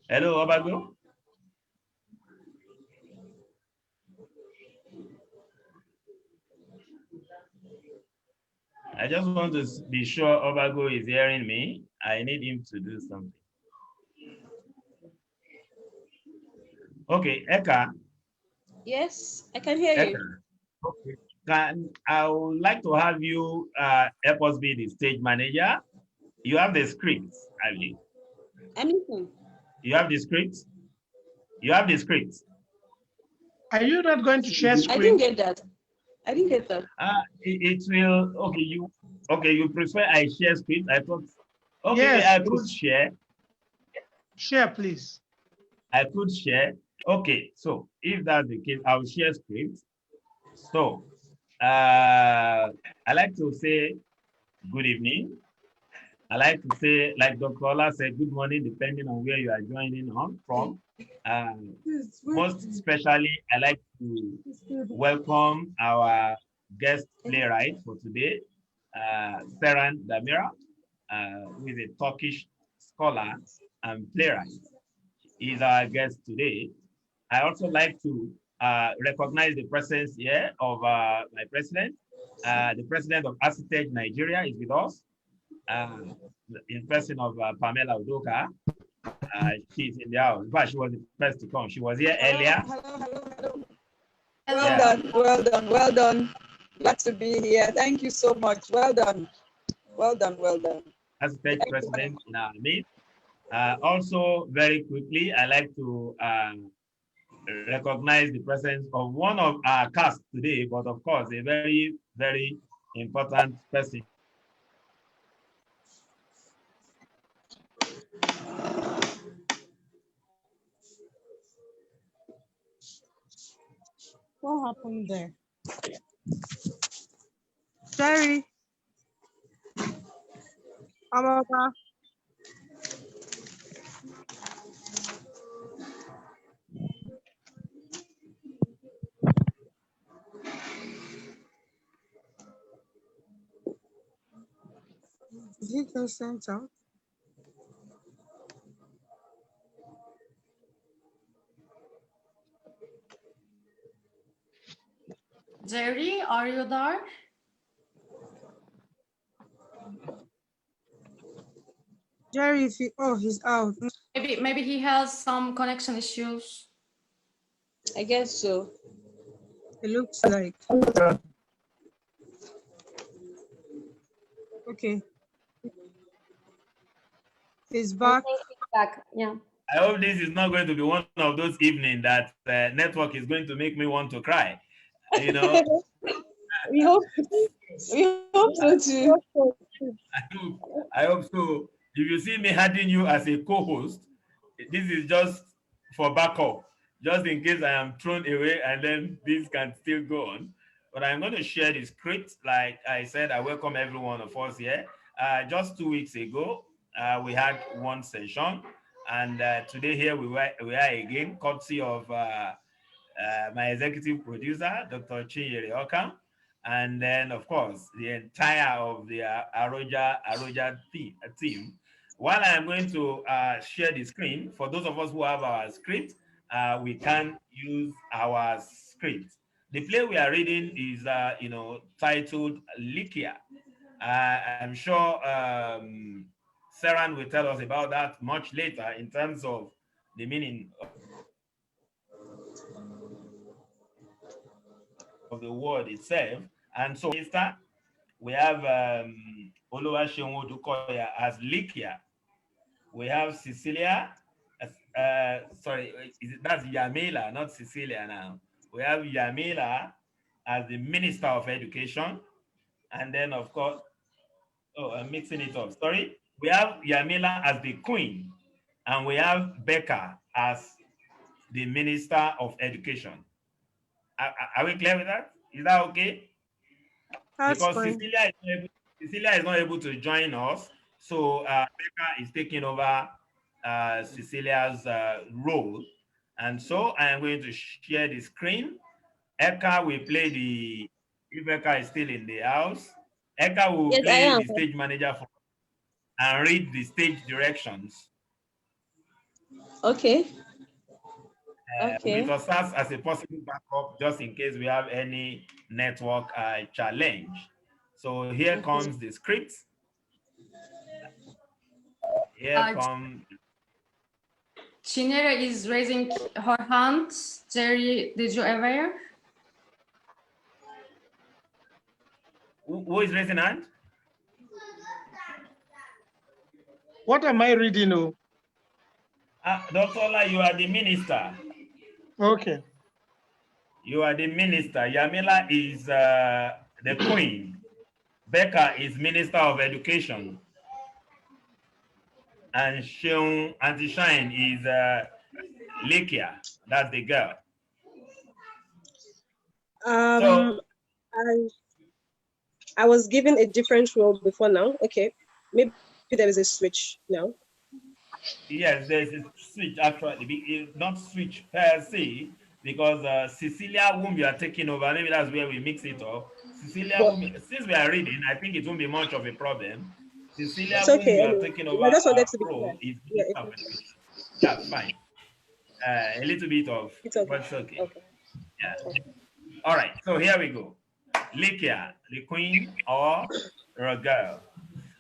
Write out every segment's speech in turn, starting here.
Hello, Obago. I just want to be sure Obago is hearing me. I need him to do something. Okay, Eka. Yes, I can hear Eka. you. Okay. I would like to have you help us be the stage manager. You have the script, I believe. I'm listening. You have the script. You have the script. Are you not going to share I screen? didn't get that. I didn't get that. It will. Okay. You prefer I share script? I thought. Okay, Yes, I could share. Share, please. I could share. Okay, so if that's the case, I'll share script. So, I like to say good evening. I like to say, like Dr. Ola said, good morning, depending on where you are joining on from. Most especially, I like to welcome our guest playwright for today, Seran Demiral, who is a Turkish scholar and playwright. He's our guest today. I also like to recognize the presence here of my president. The president of Architect Nigeria is with us, in person of Pamela Udoka. She's in the house, but she was the first to come. She was here earlier. Hello. Yeah. Well done. Glad to be here. Thank you so much. Well done. Architect president in our midst. Also, very quickly, I like to recognize the presence of one of our cast today, but of course, a very, very important person. What happened there? Jerry. Amaka. Did he get sent out? Jerry, are you there? Jerry, if he, oh, he's out. Maybe he has some connection issues. I guess so. It looks like. Okay. He's back. Yeah. I hope this is not going to be one of those evenings that network is going to make me want to cry. You know, we hope so too. I hope so. If you see me having you as a co-host, this is just for backup, just in case I am thrown away and then this can still go on. But I'm going to share the script. Like I said, I welcome every one of us here. Just 2 weeks ago, we had one session, and today here we are again, courtesy of my executive producer, Dr. Chinyere Okam, and then of course the entire of the Arojah team. While I'm going to share the screen, for those of us who have our script, we can use our script. The play we are reading is, titled Likya. I'm sure Seran will tell us about that much later in terms of the meaning of the word itself. And so, we have Oluwaseun Odukoya as Likya. We have Cecilia, that's Yamila, not Cecilia now. We have Yamila as the Minister of Education. And then, of course, I'm mixing it up. Sorry. We have Yamila as the Queen. And we have Becca as the Minister of Education. Are we clear with that? Is that okay? That's Because fine. Cecilia is not able to join us. So Becca is taking over Cecilia's role. And so I am going to share the screen. Eka will play if Eka is still in the house, Eka will Yes, I play am. the stage manager and read the stage directions. Okay. It was serves as a possible backup just in case we have any network challenge. So here comes the script. Here comes. Chinera is raising her hand. Jerry, did you aware? Who is raising hand? What am I reading? Oh? Dr. Ola, you are the minister. Okay. You are the minister. Yamila is the queen. Becca is Minister of Education. And Auntie Shine is Likya. That's the girl. So I was given a different role before now. Okay. Maybe there is a switch now. Yes, there's a switch actually. Not switch per se, because Cecilia, whom you are taking over, maybe that's where we mix it up. Cecilia, since we are reading, I think it won't be much of a problem. Cecilia, It's okay. whom you are Anyway. taking over I just wanted to be role clear. is Minister of Education. That's fine. A little bit of, It's okay. but it's okay. Okay. Yeah. All right. So here we go. Likya, the queen or a girl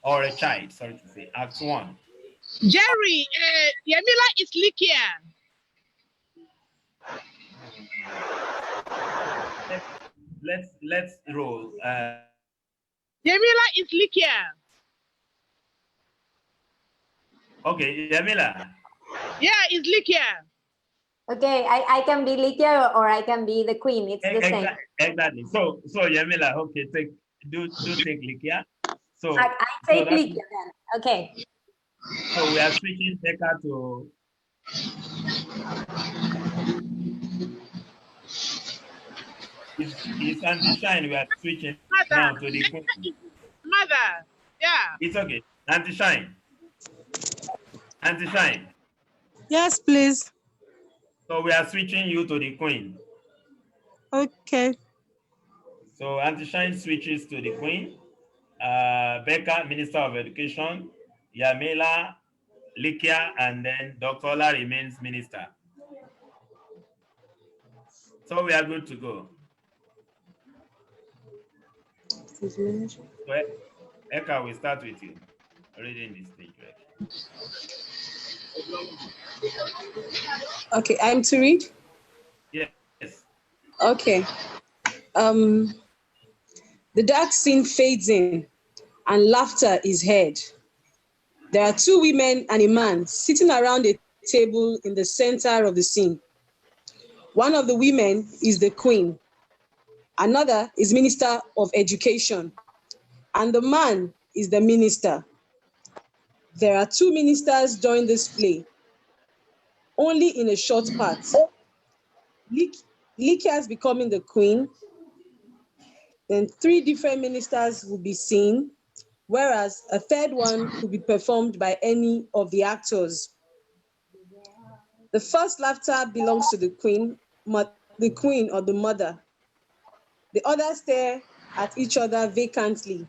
or a child. Sorry to say. Act 1. Jerry, Yamila is Likya. Let's roll. Yamila is Likya. Okay, Yamila. Yeah, it's Likya. Okay, I can be Likya or I can be the queen. It's the same. Exactly. So Yamila, okay, take Likya. So I take Likya then. Okay. So we are switching Becca to it's Auntie Shine. We are switching now to the queen. Mother, yeah. It's okay. Auntie Shine. Auntie Shine. Yes, please. So we are switching you to the queen. Okay. So Auntie Shine switches to the queen. Becca, Minister of Education. Yamila, Likya, and then Dr. Ola remains minister. So we are good to go. So Eka, we start with you. Reading the stage, right? Okay, I'm to read? Yes. Okay. The dark scene fades in and laughter is heard. There are two women and a man sitting around a table in the center of the scene. One of the women is the queen. Another is Minister of Education. And the man is the minister. There are two ministers during this play, only in a short part. Likya is becoming the queen. Then 3 different ministers will be seen, whereas a third one could be performed by any of the actors. The first laughter belongs to the queen or the mother. The others stare at each other vacantly.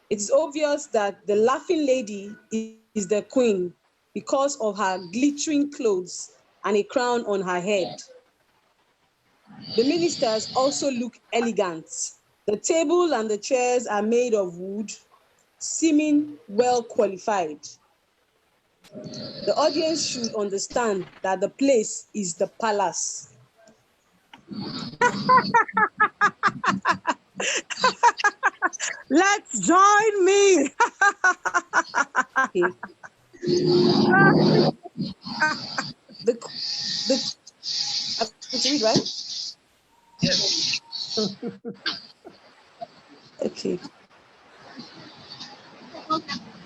It is obvious that the laughing lady is the queen because of her glittering clothes and a crown on her head. The ministers also look elegant. The table and the chairs are made of wood, seeming well qualified. The audience should understand that the place is the palace. Let's join me. Okay. Right? Yes. Okay.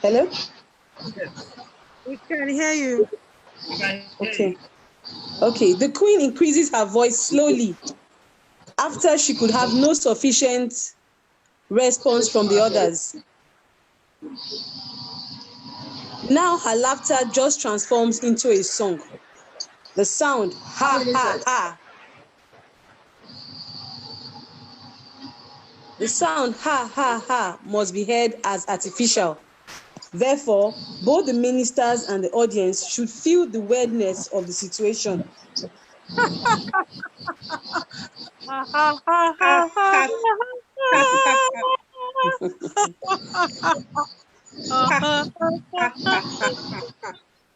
Hello? Yes. We can hear you. Okay. Okay. The queen increases her voice slowly after she could have no sufficient response from the others. Now her laughter just transforms into a song. The sound, ha, ha, ha. The sound, ha, ha, ha, must be heard as artificial. Therefore, both the ministers and the audience should feel the weirdness of the situation.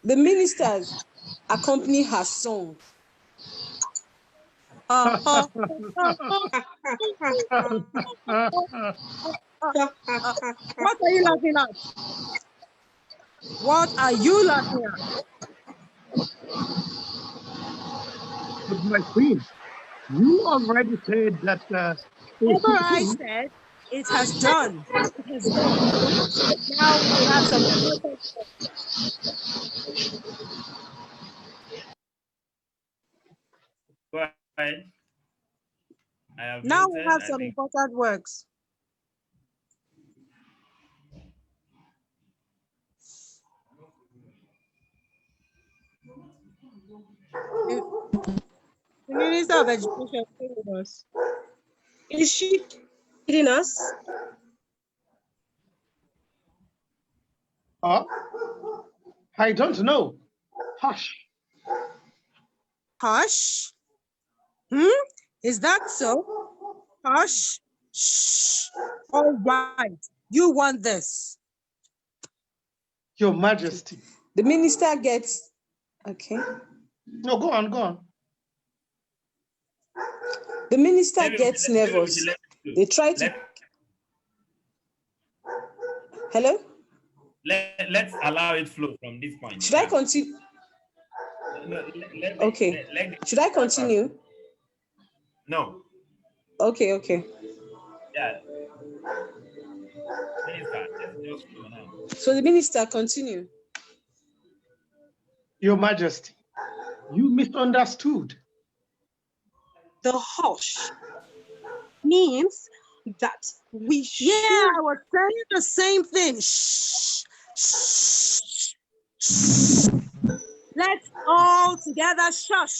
The ministers accompany her song. What are you laughing at? What are you laughing at? But my queen, you already said that. Whatever I said, it has done. It has done. Now we have some important. Go ahead. I have Now we muted, have I some think. important works. The Minister of Education, stay with us. Is she kidding us? I don't know. Hush. Hush. Is that so? Hush. Shh. All right. You want this. Your Majesty. The minister gets, okay. No, go on, go on. The minister Maybe gets maybe we nervous. should let it They try to. Hello? Let's allow it flow from this point. Should I continue? Okay. Should I continue? No. Okay, okay. Yeah. Minister, let's just flow now. So the minister continue. Your Majesty, you misunderstood. The hush means that we should. Yeah, I was saying the same thing. Shh. Shh. Shh. Let's all together shush.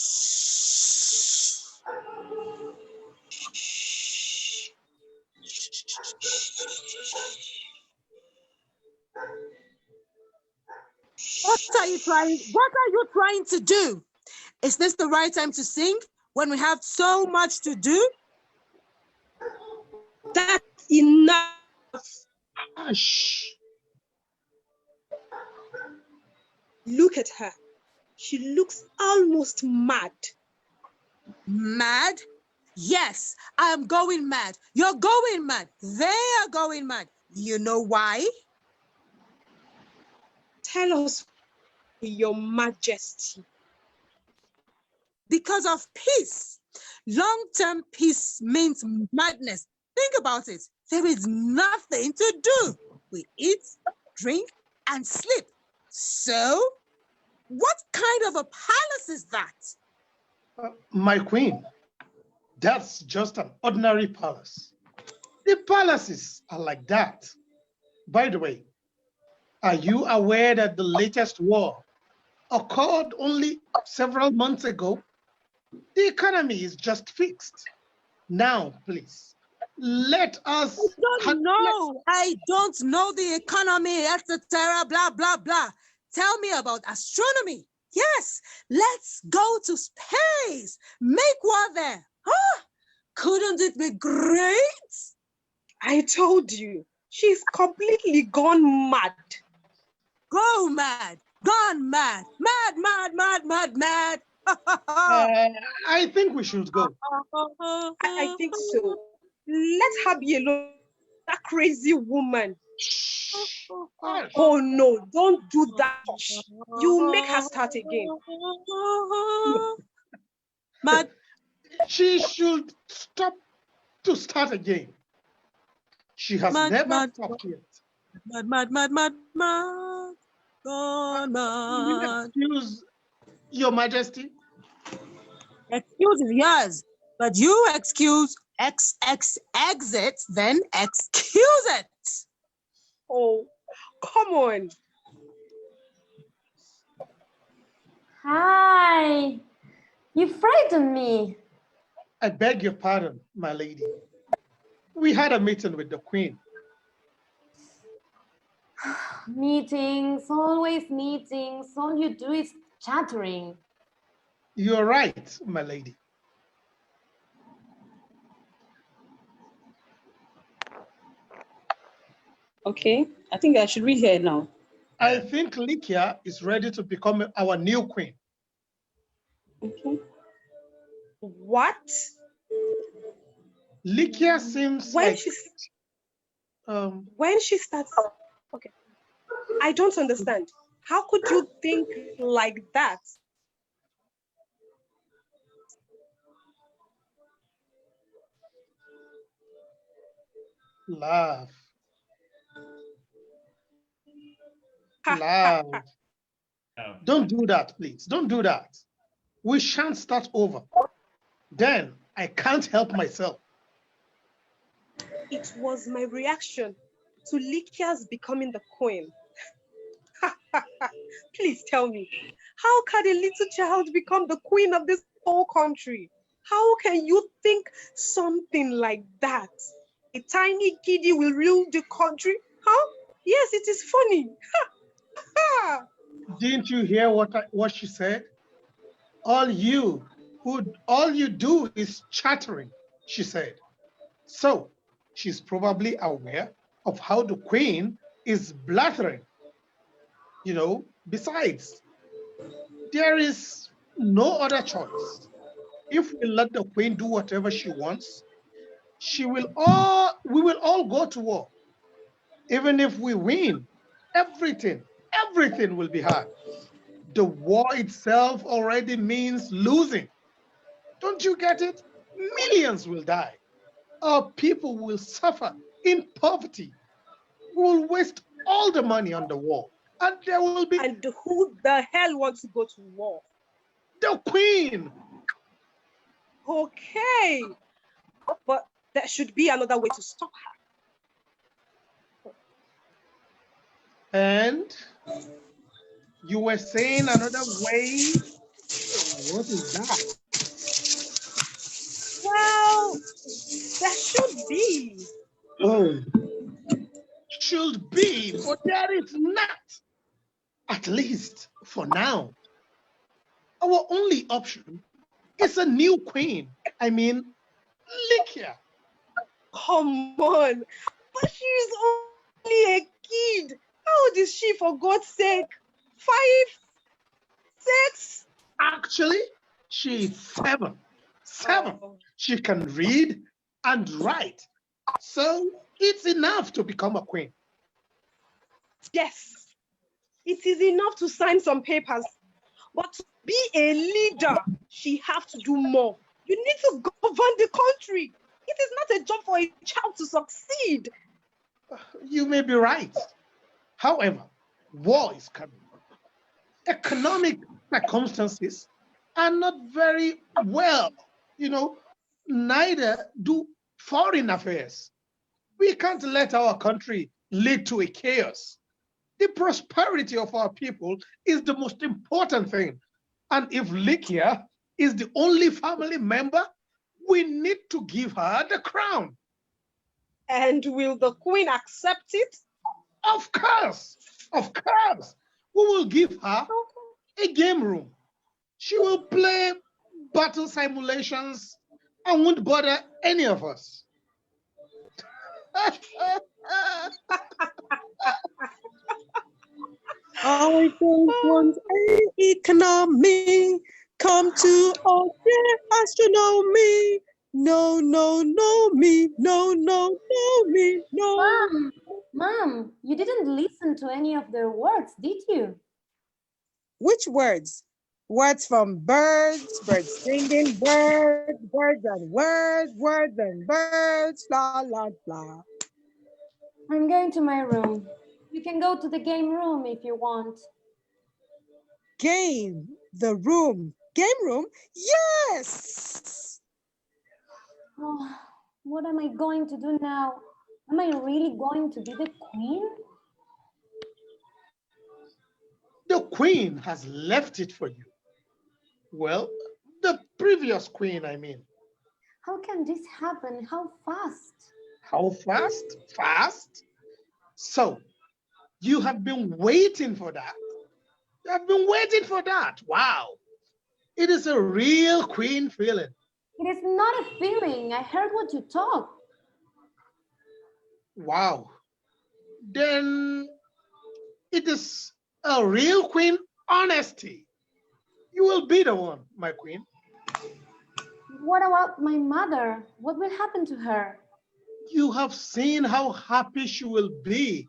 What are you trying to do? Is this the right time to sing when we have so much to do? That's enough. Hush. Look at her. She looks almost mad. Mad? Yes, I am going mad. You're going mad. They are going mad. You know why? Tell us, Your Majesty. Because of peace. Long-term peace means madness. Think about it. There is nothing to do. We eat, drink, and sleep. So, what kind of a palace is that? My queen, that's just an ordinary palace. The palaces are like that. By the way, are you aware that the latest war occurred only several months ago? The economy is just fixed. Now, please, let us... I don't know the economy, etc., blah, blah, blah. Tell me about astronomy. Yes, let's go to space. Make war there. Huh? Couldn't it be great? I told you, she's completely gone mad. Go mad, gone mad, mad, mad, mad, mad, mad. I think we should go. I think so. Let her be alone, that crazy woman. Oh no, don't do that. You make her start again. Mad. She should stop to start again. She has never stopped yet. Mad, mad, mad, mad, mad. Gone mad. Excuse Your Majesty. Excuse is yours, but you excuse exit, then excuse it. Oh, come on. Hi. You frightened me. I beg your pardon, my lady. We had a meeting with the Queen. Meetings, always meetings. All you do is chattering. You're right, my lady. Okay, I think I should read here now. I think Likya is ready to become our new queen. Okay. What? Likya seems When like she um, when she starts, okay, I don't understand. How could you think like that? laugh, Ha ha laugh. ha. Don't do that, please. Don't do that. We shan't start over. Then I can't help myself. It was my reaction to Likya's becoming the queen. Please tell me, how can a little child become the queen of this whole country? How can you think something like that? A tiny kiddie will rule the country? How? Yes, it is funny. Didn't you hear what she said? All you do is chattering, she said. So she's probably aware of how the queen is blathering. Besides, there is no other choice. If we let the queen do whatever she wants, we will all go to war. Even if we win, everything will be hard. The war itself already means losing. Don't you get it? Millions will die. Our people will suffer in poverty. We will waste all the money on the war. And there will be And who the hell wants to go to war? the queen. Okay, but there should be another way to stop her. And you were saying another way. What is that? Well, there should be. Oh, should be, but there is not. At least for now. Our only option is a new queen. I mean, Likya. Come on, but she's only a kid. How old is she, for God's sake? 5, 6? Actually, she's 7. 7. Oh. She can read and write. So it's enough to become a queen. Yes, it is enough to sign some papers, but to be a leader, she has to do more. You need to govern the country. It is not a job for a child to succeed. You may be right. However, war is coming. Economic circumstances are not very well. Neither do foreign affairs. We can't let our country lead to a chaos. The prosperity of our people is the most important thing. And if Likya is the only family member, we need to give her the crown. And will the queen accept it? Of course, of course. We will give her a game room. She will play battle simulations and won't bother any of us. I don't want an economy. Come to all the astronomy. No, no, no, me. No, no, no, me. No. Mom, you didn't listen to any of their words, did you? Which words? Words from birds, birds singing, birds and words, blah, blah, blah. I'm going to my room. You can go to the game room if you want. Game room. Yes! Oh, what am I going to do now? Am I really going to be the queen? The queen has left it for you. Well, the previous queen, I mean. How can this happen? How fast? How fast? Fast? So, You have been waiting for that. You have been waiting for that. Wow. It is a real queen feeling. It is not a feeling. I heard what you talk. Wow. Then it is a real queen honesty. You will be the one, my queen. What about my mother? What will happen to her? You have seen how happy she will be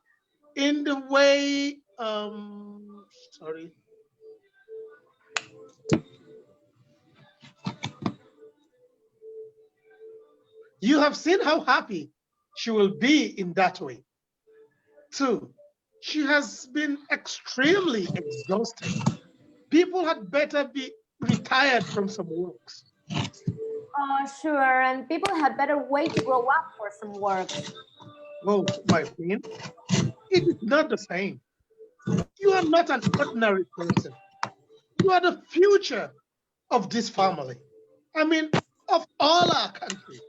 in the way, sorry. You have seen how happy she will be in that way. Two, she has been extremely exhausted. People had better be retired from some works. Oh, sure. And people had better wait to grow up for some work. Oh, my queen, it is not the same. You are not an ordinary person. You are the future of this family. I mean, of all our country.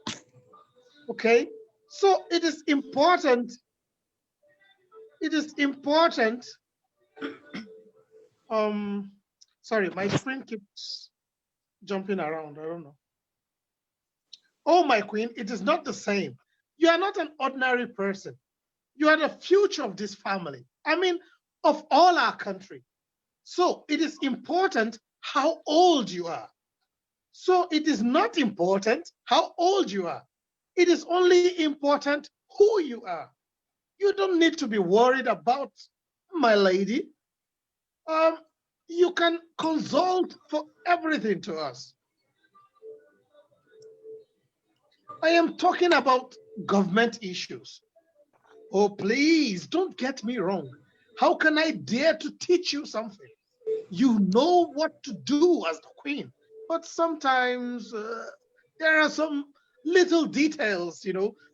Okay? So it is important. It is important. Sorry, my screen keeps jumping around. I don't know. Oh, my queen, it is not the same. You are not an ordinary person. You are the future of this family. I mean, of all our country. So it is important how old you are. So it is not important how old you are. It is only important who you are. You don't need to be worried about my lady. You can consult for everything to us. I am talking about government issues. Oh, please don't get me wrong. How can I dare to teach you something? You know what to do as the queen, but sometimes there are some little details,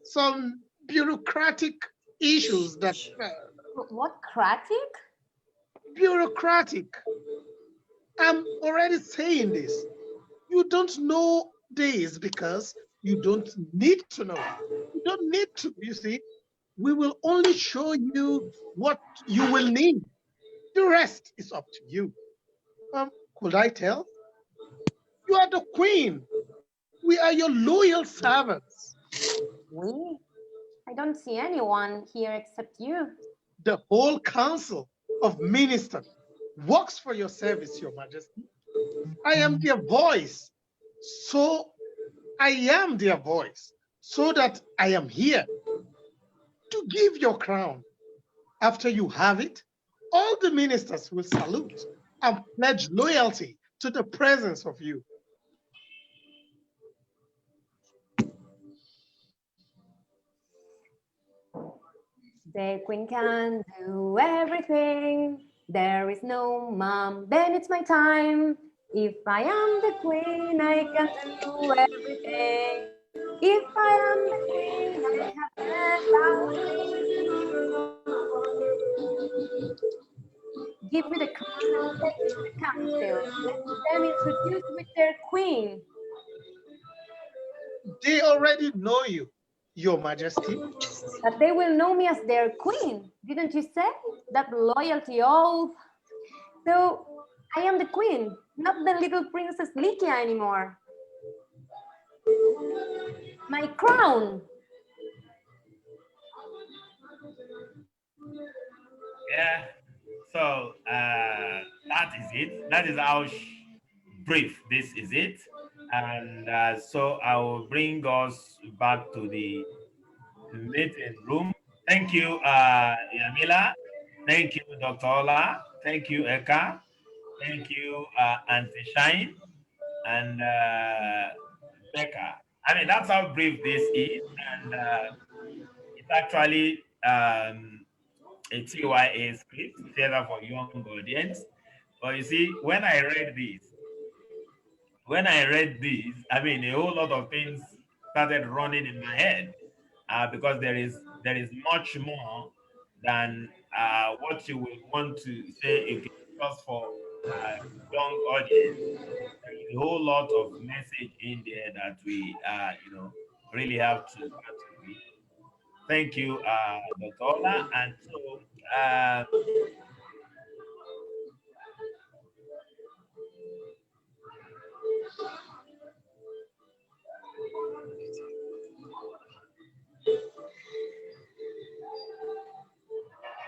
some bureaucratic issues that What, cratic? bureaucratic. I'm already saying this. You don't know this because you don't need to know. You don't need to, you see. We will only show you what you will need. The rest is up to you. Could I tell? You are the queen. We are your loyal servants. We? I don't see anyone here except you. The whole council of ministers works for your service, Your Majesty. I am their voice. So I am their voice, so that I am here to give your crown. After you have it, all the ministers will salute and pledge loyalty to the presence of you. The queen can do everything. There is no mom, then it's my time. If I am the queen, I can do everything. If I am the queen, I have 10,000. Give me the crown and take it to the council. Let them introduce with their queen. They already know you, Your Majesty. That they will know me as their queen. Didn't you say? That loyalty oath. So I am the queen, not the little princess Likya anymore. My crown. Yeah. So that is it. That is how brief this is it. And so I will bring us back to the meeting room. Thank you, Yamila. Thank you, Dr. Ola. Thank you, Eka. Thank you, Auntie Shine and Becca. I mean, that's how brief this is. And it's actually a TYA script, Theater for Young Audience. But you see, when I read this, I mean, a whole lot of things started running in my head because there is much more than what you would want to say again, just for young audience. There is a whole lot of message in there that we, really have to contribute. Thank you, Dr. Ola. And so,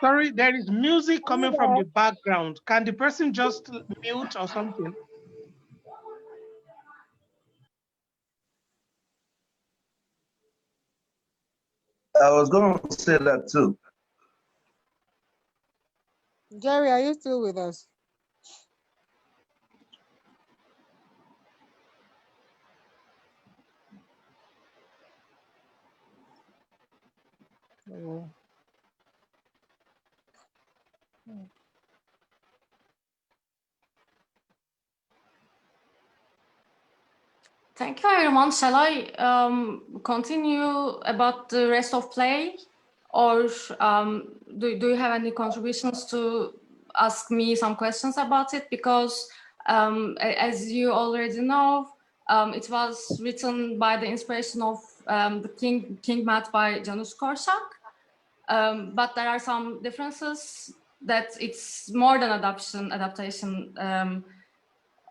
Sorry, there is music Are you coming from there? the background. Can the person just mute or something? I was going to say that too. Jerry, are you still with us? Oh. Thank you, everyone. Shall I continue about the rest of play, or do you have any contributions to ask me some questions about it? Because as you already know, it was written by the inspiration of the King Mat by Janusz Korczak, but there are some differences that it's more than adaptation,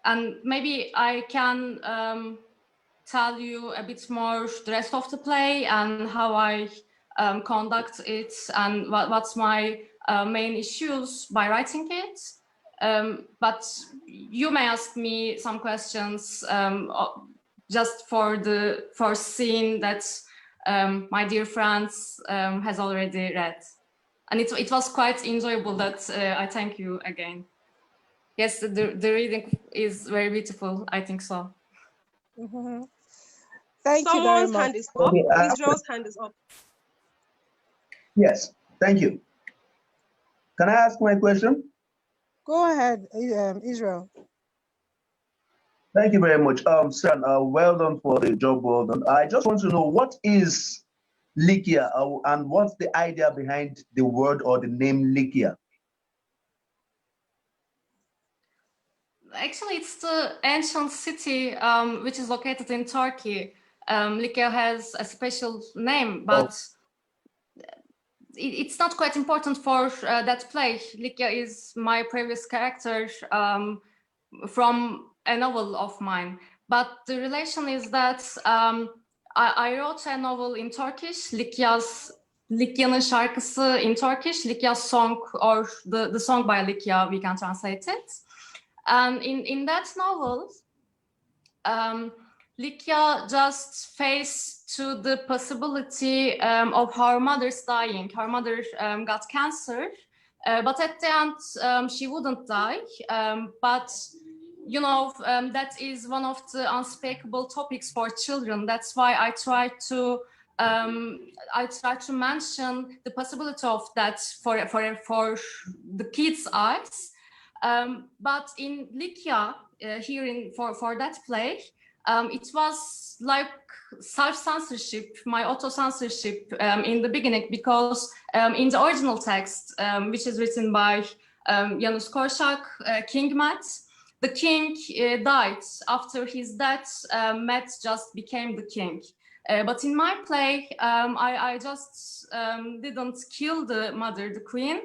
and maybe I can tell you a bit more the rest of the play and how I conduct it and what's my main issues by writing it. But you may ask me some questions just for seeing that my dear friends has already read. And it was quite enjoyable. That I thank you again. Yes, the reading is very beautiful. I think so. Thank you very Someone's much. hand is up. Okay, Israel's hand is up. Yes, thank you. Can I ask my question? Go ahead, Israel. Thank you very much. Seran, well done for the job well done. I just want to know, what is Likya and what's the idea behind the word or the name Likya? Actually, it's the ancient city which is located in Turkey. Likya has a special name, but it's not quite important for that play. Likya is my previous character from a novel of mine. But the relation is that I wrote a novel in Turkish, Likya'nın şarkısı in Turkish, Likya's song, or the song by Likya, we can translate it. And in that novel, Likya just faced to the possibility of her mother's dying. Her mother got cancer, but at the end she wouldn't die. But you know, that is one of the unspeakable topics for children. That's why I try to mention the possibility of that for the kids' eyes. But in Likya, for that play, it was like self-censorship, my auto-censorship in the beginning, because in the original text, which is written by Janusz Korczak, King Mat, the king died. After his death, Mat just became the king. But in my play, I just didn't kill the mother, the queen,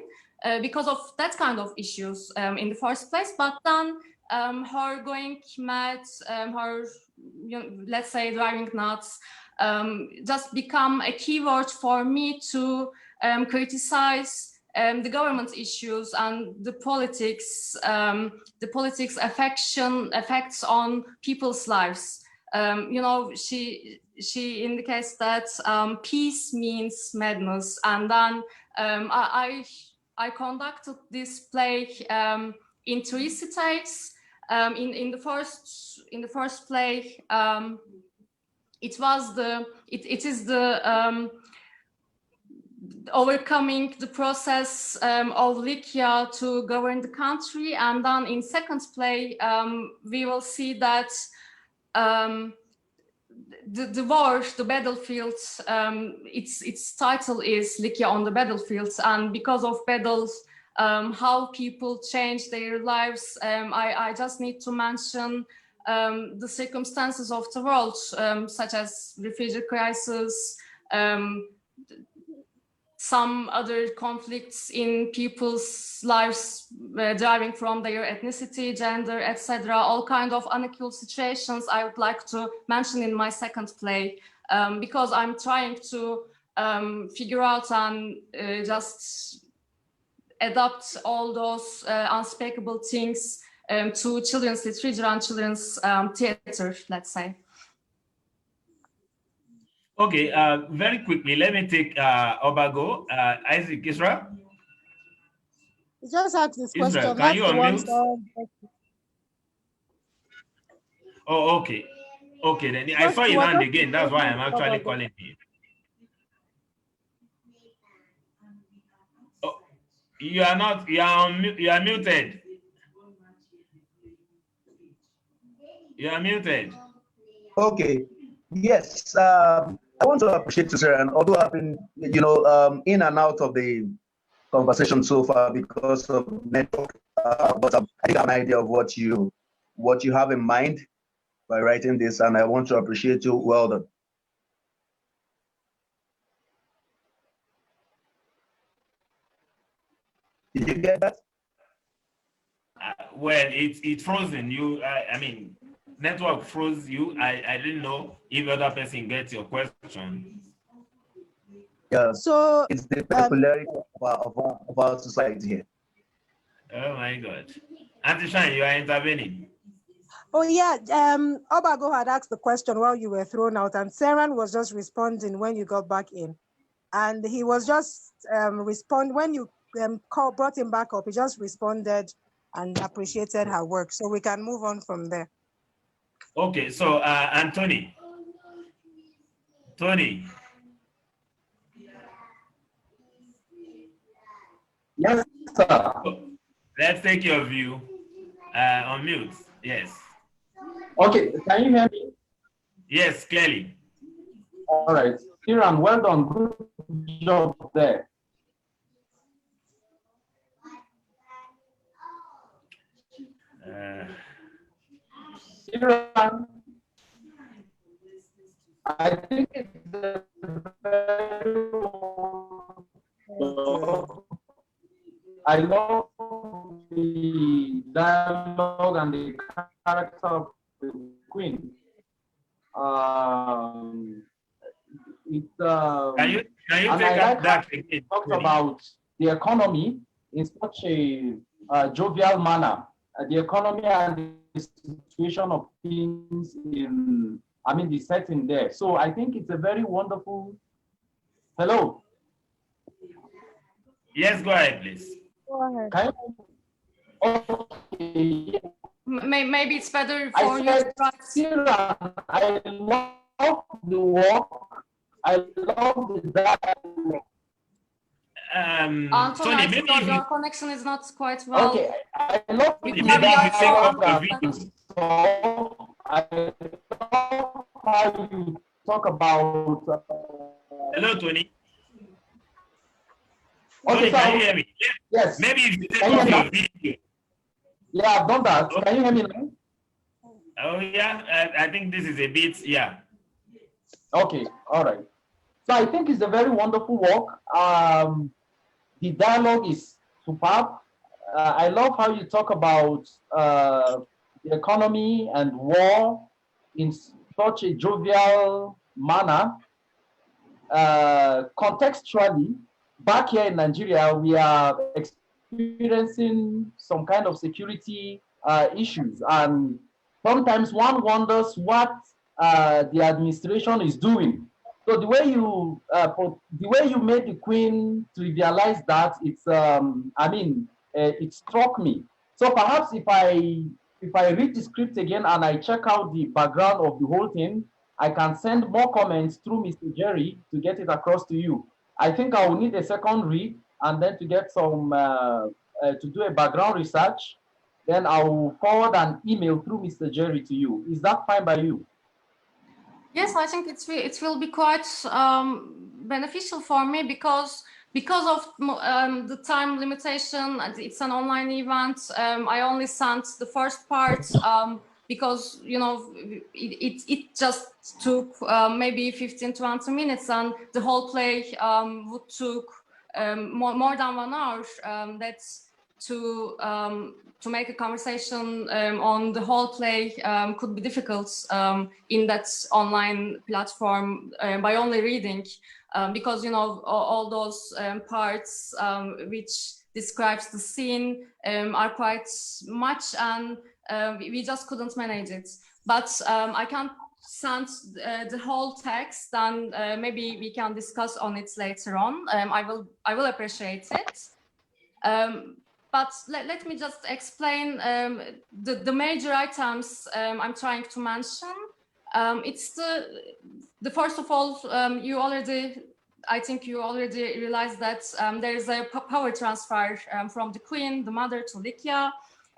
because of that kind of issues in the first place. But then her going mad, her, let's say, driving nuts, just become a keyword for me to criticize the government issues and the politics effects on people's lives. You know, she indicates that peace means madness, and then I conducted this play in three stages. In the first play, it is the overcoming the process of Likya to govern the country, and then in second play we will see that the war, the battlefield, its title is Likya on the battlefield, and because of battles, how people change their lives. I just need to mention the circumstances of the world, such as refugee crisis, some other conflicts in people's lives deriving from their ethnicity, gender, etc. All kind of unequal situations I would like to mention in my second play, because I'm trying to figure out and just adapt all those unspeakable things to children's literature and children's theater, let's say. Okay, very quickly, let me take Obago, Isaac Isra. You just ask this question. Israel, can That's you the one. unmute? Oh, okay. Okay, then I saw your hand again. That's why I'm actually calling you. Oh, you are not, you are muted. You are muted. Okay. Yes. I want to appreciate you, sir. And although I've been, in and out of the conversation so far because of network, but I think I have an idea of what you have in mind by writing this, and I want to appreciate you. Well done. Did you get that? Well, it's frozen. I mean, network froze you. I didn't know if other person gets your question. Yeah. So it's the peculiarity of our society here. Oh my God. Auntie Shine, you are intervening. Oh yeah, Obago had asked the question while you were thrown out, and Seran was just responding when you got back in, and he was just when you brought him back up. He just responded and appreciated her work, so we can move on from there. Okay, so Anthony. Tony. Yes, sir. Let's take your view. On mute. Yes. Okay, can you hear me? Yes, clearly. All right. Seran, well done. Good job there. Seran, I think it's a very I love the dialogue and the character of the queen. Can you take like that again? Talked about the economy in such a jovial manner. The economy and the situation of things in, the setting there. So I think it's a very wonderful. Hello. Yes, go ahead, please. Go ahead. Okay. Maybe it's better for you to Seran, I love the work. I love the dialogue. Anton, I think your connection is not quite well. Okay, I love the I love how you talk about. Hello, Tony. Okay, Tony, can you hear me? Yes. Maybe if you take off your video. Yeah, I've done that. Okay. Can you hear me now? Oh, yeah. I think this is a bit, yeah. Okay, all right. So I think it's a very wonderful work. The dialogue is superb. I love how you talk about the economy and war in such a jovial manner. Contextually, back here in Nigeria, we are experiencing some kind of security issues, and sometimes one wonders what the administration is doing. So the way you made the queen trivialize that, it struck me. So perhaps if I read the script again and I check out the background of the whole thing, I can send more comments through Mr. Jerry to get it across to you. I think I will need a second read and then to get some to do a background research. Then I will forward an email through Mr. Jerry to you. Is that fine by you? Yes, I think it will be quite beneficial for me because of the time limitation. It's an online event. I only sent the first part because it just took maybe 15-20 minutes, and the whole play would took more than 1 hour. That's to make a conversation on the whole play could be difficult in that online platform by only reading, because all those parts which describes the scene are quite much, and we just couldn't manage it. But I can send the whole text, and maybe we can discuss on it later on. I will appreciate it. But let me just explain the major items I'm trying to mention. It's the first of all, I think you already realized that there is a power transfer from the queen, the mother, to Likya.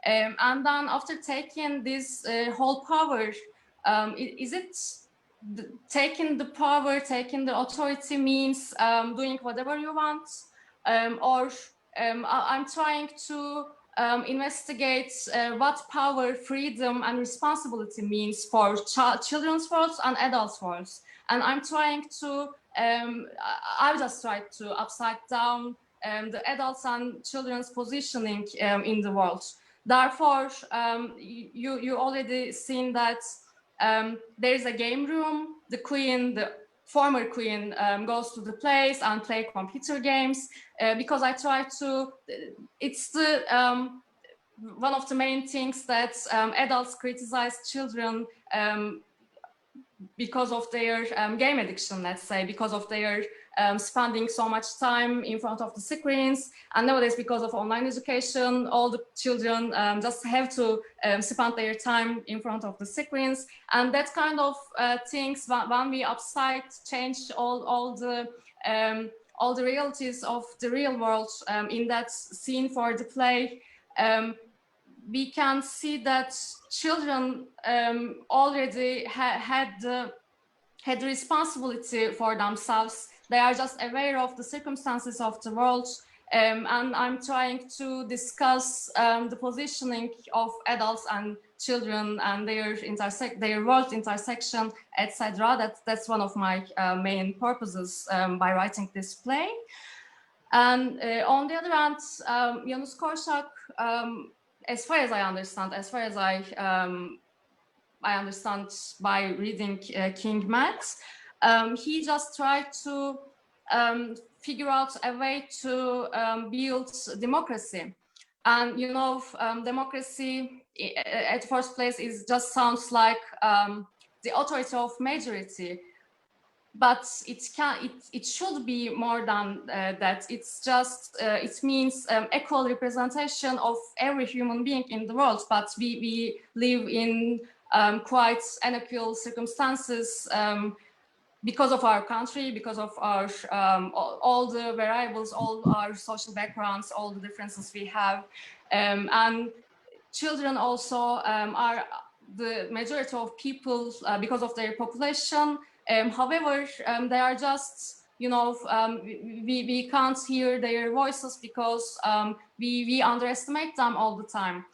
And then after taking this whole power, is it taking the power, taking the authority means doing whatever you want? Or I'm trying to investigate what power, freedom, and responsibility means for children's worlds and adults' worlds. And I'm trying to, I just tried to upside down the adults and children's positioning in the world. Therefore, you already seen that there is a game room. The queen, the former queen, goes to the place and play computer games, because I try to, it's the one of the main things that adults criticize children because of their game addiction, let's say, because of their spending so much time in front of the screens. And nowadays, because of online education, all the children just have to spend their time in front of the screens. And that kind of things, when we upside change all the realities of the real world in that scene for the play, we can see that children already had the responsibility for themselves. They are just aware of the circumstances of the world, and I'm trying to discuss the positioning of adults and children and their world intersection, etc. That's one of my main purposes by writing this play. And on the other hand, Janusz Korczak, as far as I understand, I understand by reading King Matt, he just tried to figure out a way to build democracy. And democracy at first place just sounds like the authority of majority, but it should be more than that. It's just it means equal representation of every human being in the world. But we live in quite unequal circumstances because of our country, because of our all the variables, all our social backgrounds, all the differences we have, and children also are the majority of people because of their population. However, they are just, we can't hear their voices because we underestimate them all the time.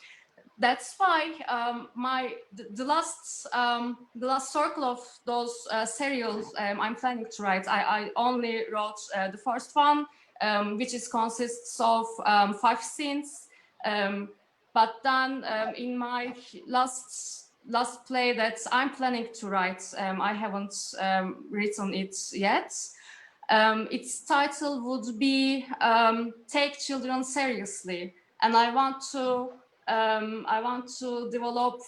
That's why the last circle of those serials I'm planning to write, I only wrote the first one, which consists of 5 scenes. But then in my last play that I'm planning to write, I haven't written it yet. Its title would be Take Children Seriously, and I want to develop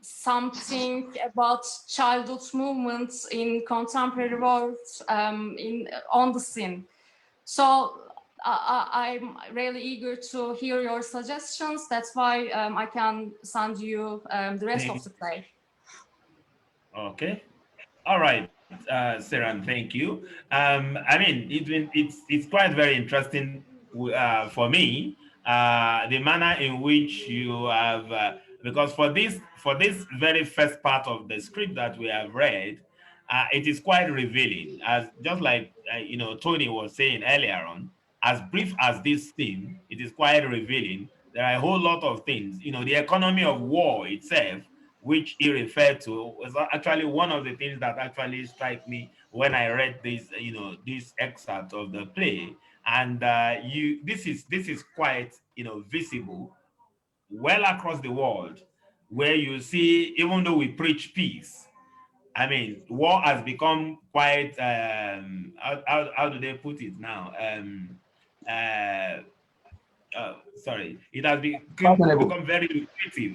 something about childhood movements in contemporary world on the scene. So I'm really eager to hear your suggestions. That's why I can send you the rest of the play. Okay. All right, Seran, thank you. I mean, it's quite very interesting for me, the manner in which you have, because for this very first part of the script that we have read, it is quite revealing, as just like Tony was saying earlier on. As brief as this theme, it is quite revealing. There are a whole lot of things. The economy of war itself, which he referred to, was actually one of the things that actually struck me when I read this, this excerpt of the play. and this is quite visible well across the world, where you see, even though we preach peace, I mean, war has become quite how do they put it now? Uh, Sorry, it has Fashionable. become very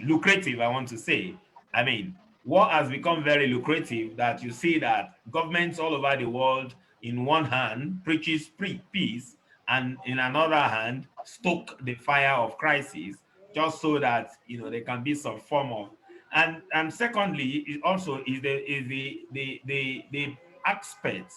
lucrative, I want to say. I mean, war has become very lucrative, that you see that governments all over the world, in one hand, preaches peace, and in another hand, stoke the fire of crisis, just so that there can be some form of. And secondly, it also is the aspect.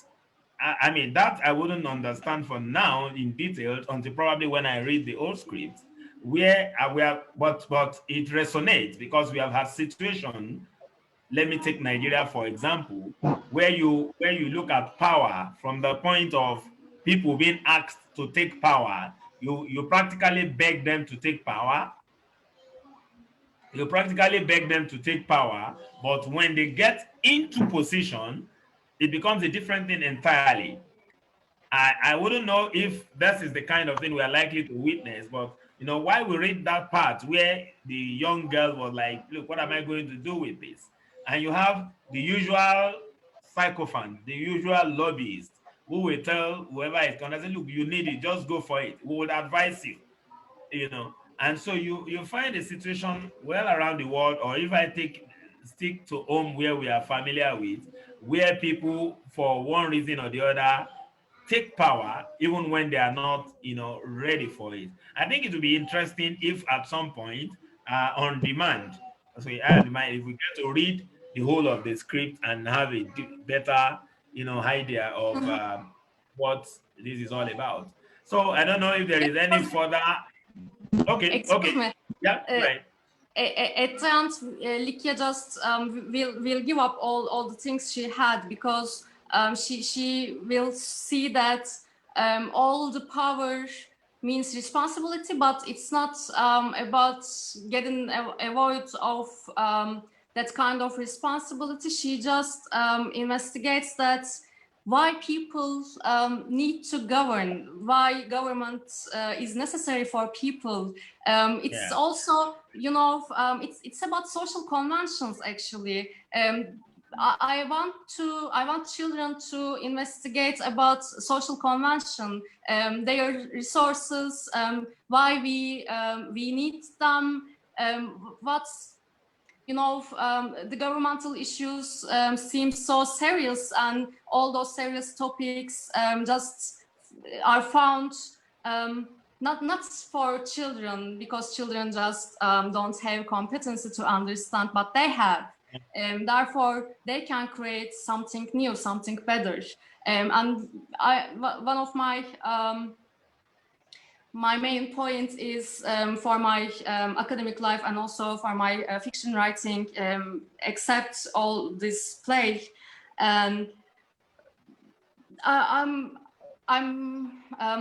I mean, that I wouldn't understand for now in detail until probably when I read the old script, where we are, but it resonates, because we have had situation. Let me take Nigeria for example, where you look at power from the point of people being asked to take power. You practically beg them to take power. You practically beg them to take power, but when they get into position, it becomes a different thing entirely. I wouldn't know if this is the kind of thing we are likely to witness, but why we read that part where the young girl was like, look, what am I going to do with this? And you have the usual sycophant, the usual lobbyist, who will tell whoever is going to say, look, you need it, just go for it. We would advise you, And so you find a situation well around the world, or if I stick to home where we are familiar with, where people, for one reason or the other, take power even when they are not ready for it. I think it would be interesting if at some point, on demand, so if we get to read the whole of the script and have a better idea of what this is all about. So I don't know if there is any further. Okay, Excuse me. yeah, right. At the end, Likya just will give up all the things she had, because she will see that all the power means responsibility, but it's not about getting avoid of that kind of responsibility. She just investigates that why people need to govern, why government is necessary for people. It's also, it's about social conventions actually. I want children to investigate about social convention, their resources, why we need them, what's the governmental issues seem so serious, and all those serious topics just are found not for children, because children just don't have competency to understand, but they have. Therefore, they can create something new, something better. And one of my main point is for my academic life and also for my fiction writing, accept all this play. And I'm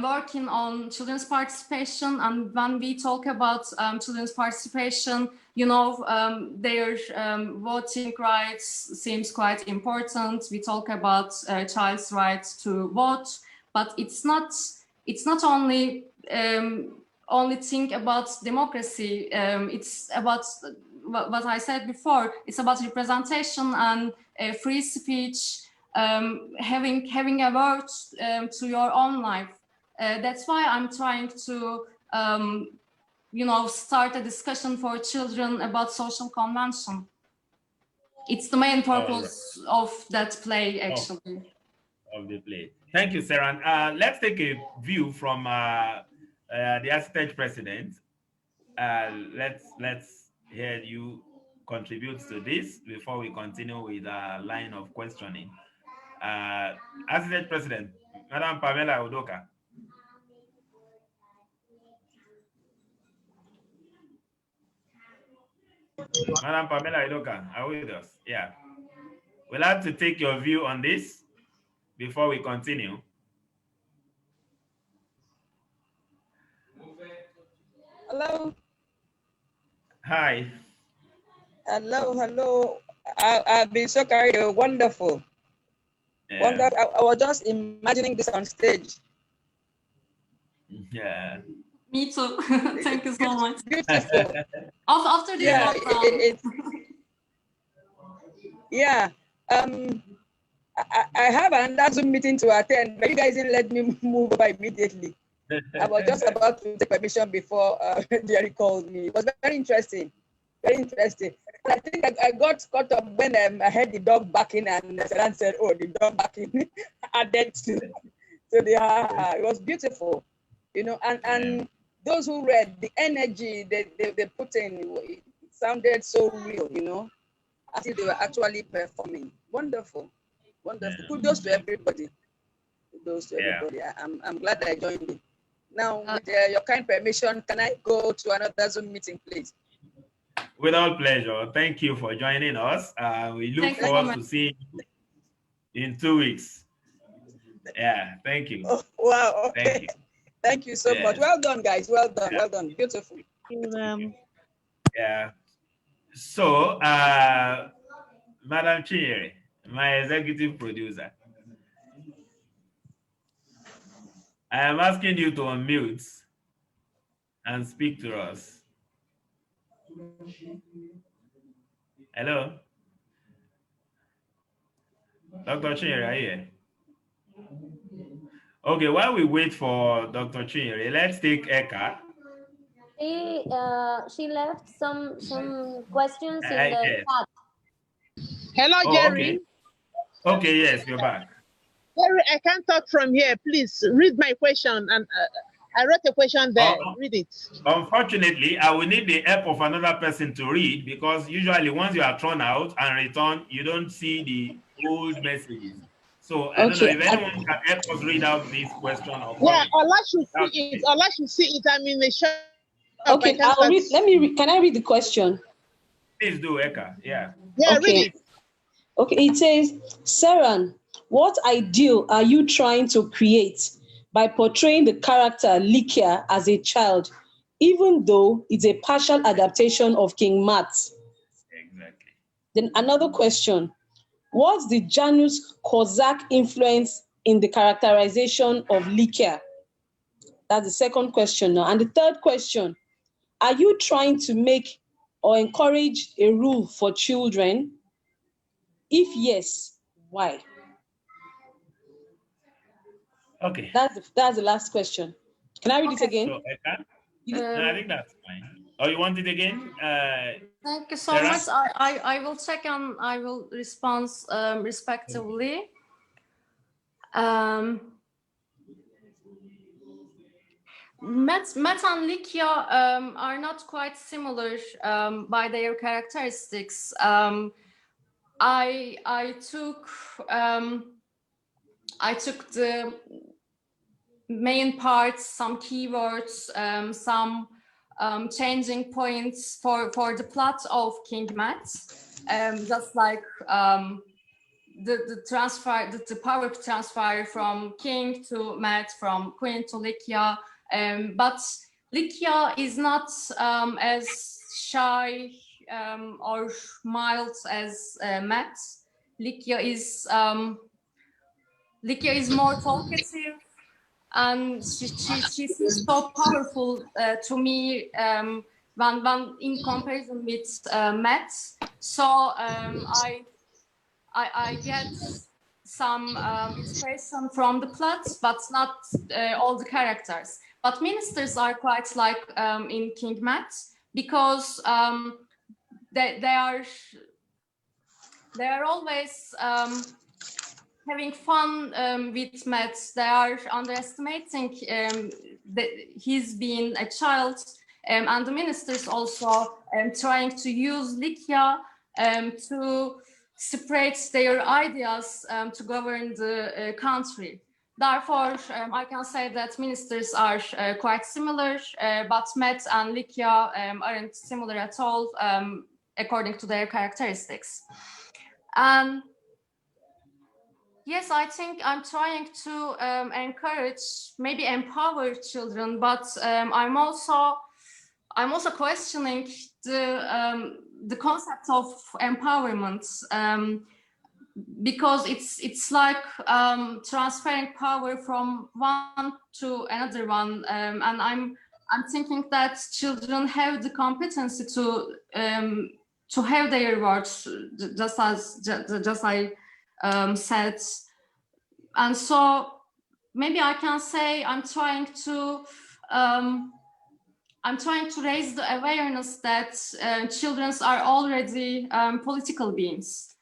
working on children's participation, and when we talk about children's participation, their voting rights seems quite important. We talk about child's right to vote, but it's not only think about democracy. It's about what I said before. It's about representation and free speech, having a word to your own life. That's why I'm trying to start a discussion for children about social convention. It's the main purpose of that play, actually. Of the play. Thank you, Seran. Let's take a view from the assistant president. Let's hear you contribute to this before we continue with a line of questioning. Assistant President, Madam Pamela Udoka. Madam Pamela Udoka, are you with us? Yeah. We'll have to take your view on this before we continue. Hello. Hi. Hello. I've been so carried away. Wonderful. Yeah. Wonderful. I was just imagining this on stage. Yeah. Me too. Thank you so much. Beautiful. After this Yeah, lockdown. Yeah. I have another Zoom meeting to attend, but you guys didn't let me move over immediately. I was just about to take permission before Jerry called me. It was very interesting. Very interesting. And I think I got caught up when I heard the dog barking and Seran said, oh, the dog barking added to the it was beautiful. You know, and those who read, the energy they put in, it sounded so real, you know, as if they were actually performing. Wonderful. Wonderful. Kudos to everybody. Kudos to everybody. I'm glad I joined it. Now, with your kind permission, can I go to another Zoom meeting, please? With all pleasure. Thank you for joining us. We look forward to seeing you in 2 weeks. Yeah, thank you. Oh, wow. Okay. Thank you. Thank you so much. Well done, guys. Well done. Well done. Beautiful. Yeah. So, Madam Chinyere, my executive producer, I am asking you to unmute and speak to us. Hello? Dr. Chinyere, are you here? Okay, while we wait for Dr. Chinyere, let's take Eka. She left some questions in the chat. Hello, Jerry. Okay, yes, you're back. Jerry, I can't talk from here. Please read my question. And I wrote a question there. Read it. Unfortunately, I will need the help of another person to read, because usually once you are thrown out and return, you don't see the old messages. So I don't know if anyone can help us read out this question. Yeah, Allah should see it. Allah should see it. I'm in the shop. Okay, I'll read. Let me read. Can I read the question? Please do, Eka. Yeah. Yeah, okay. Read it. Okay, it says, Seran, what ideal are you trying to create by portraying the character Likya as a child, even though it's a partial adaptation of King Mat? Exactly. Then another question, what's the Janus Kozak influence in the characterization of Likya? That's the second question now. And the third question, are you trying to make or encourage a rule for children? If yes, why? Okay. That's the last question. Can I read it again? So, Eka? No, I think that's fine. Oh, you want it again? Thank you so Sarah? much. I will check and I will respond respectively. Matt and Likya are not quite similar by their characteristics. I took the main parts, some keywords, some changing points for the plot of King Mat, just like the transfer, the power transfer from king to Mat, from queen to Likya. But Likya is not as shy or mild as Mat. Likya is more talkative, and she seems so powerful to me when in comparison with Mat. So I get some inspiration from the plot, but not all the characters. But ministers are quite like in King Mat, because they are always having fun with Mat. They are underestimating his being a child, and the ministers also trying to use Likya to spread their ideas to govern the country. Therefore, I can say that ministers are quite similar, but Mat and Likya aren't similar at all according to their characteristics. And yes, I think I'm trying to encourage, maybe empower children, but I'm also questioning the concept of empowerment. because it's like transferring power from one to another one, and I'm thinking that children have the competency to have their words, just I said, and so maybe I can say I'm trying to raise the awareness that children are already political beings.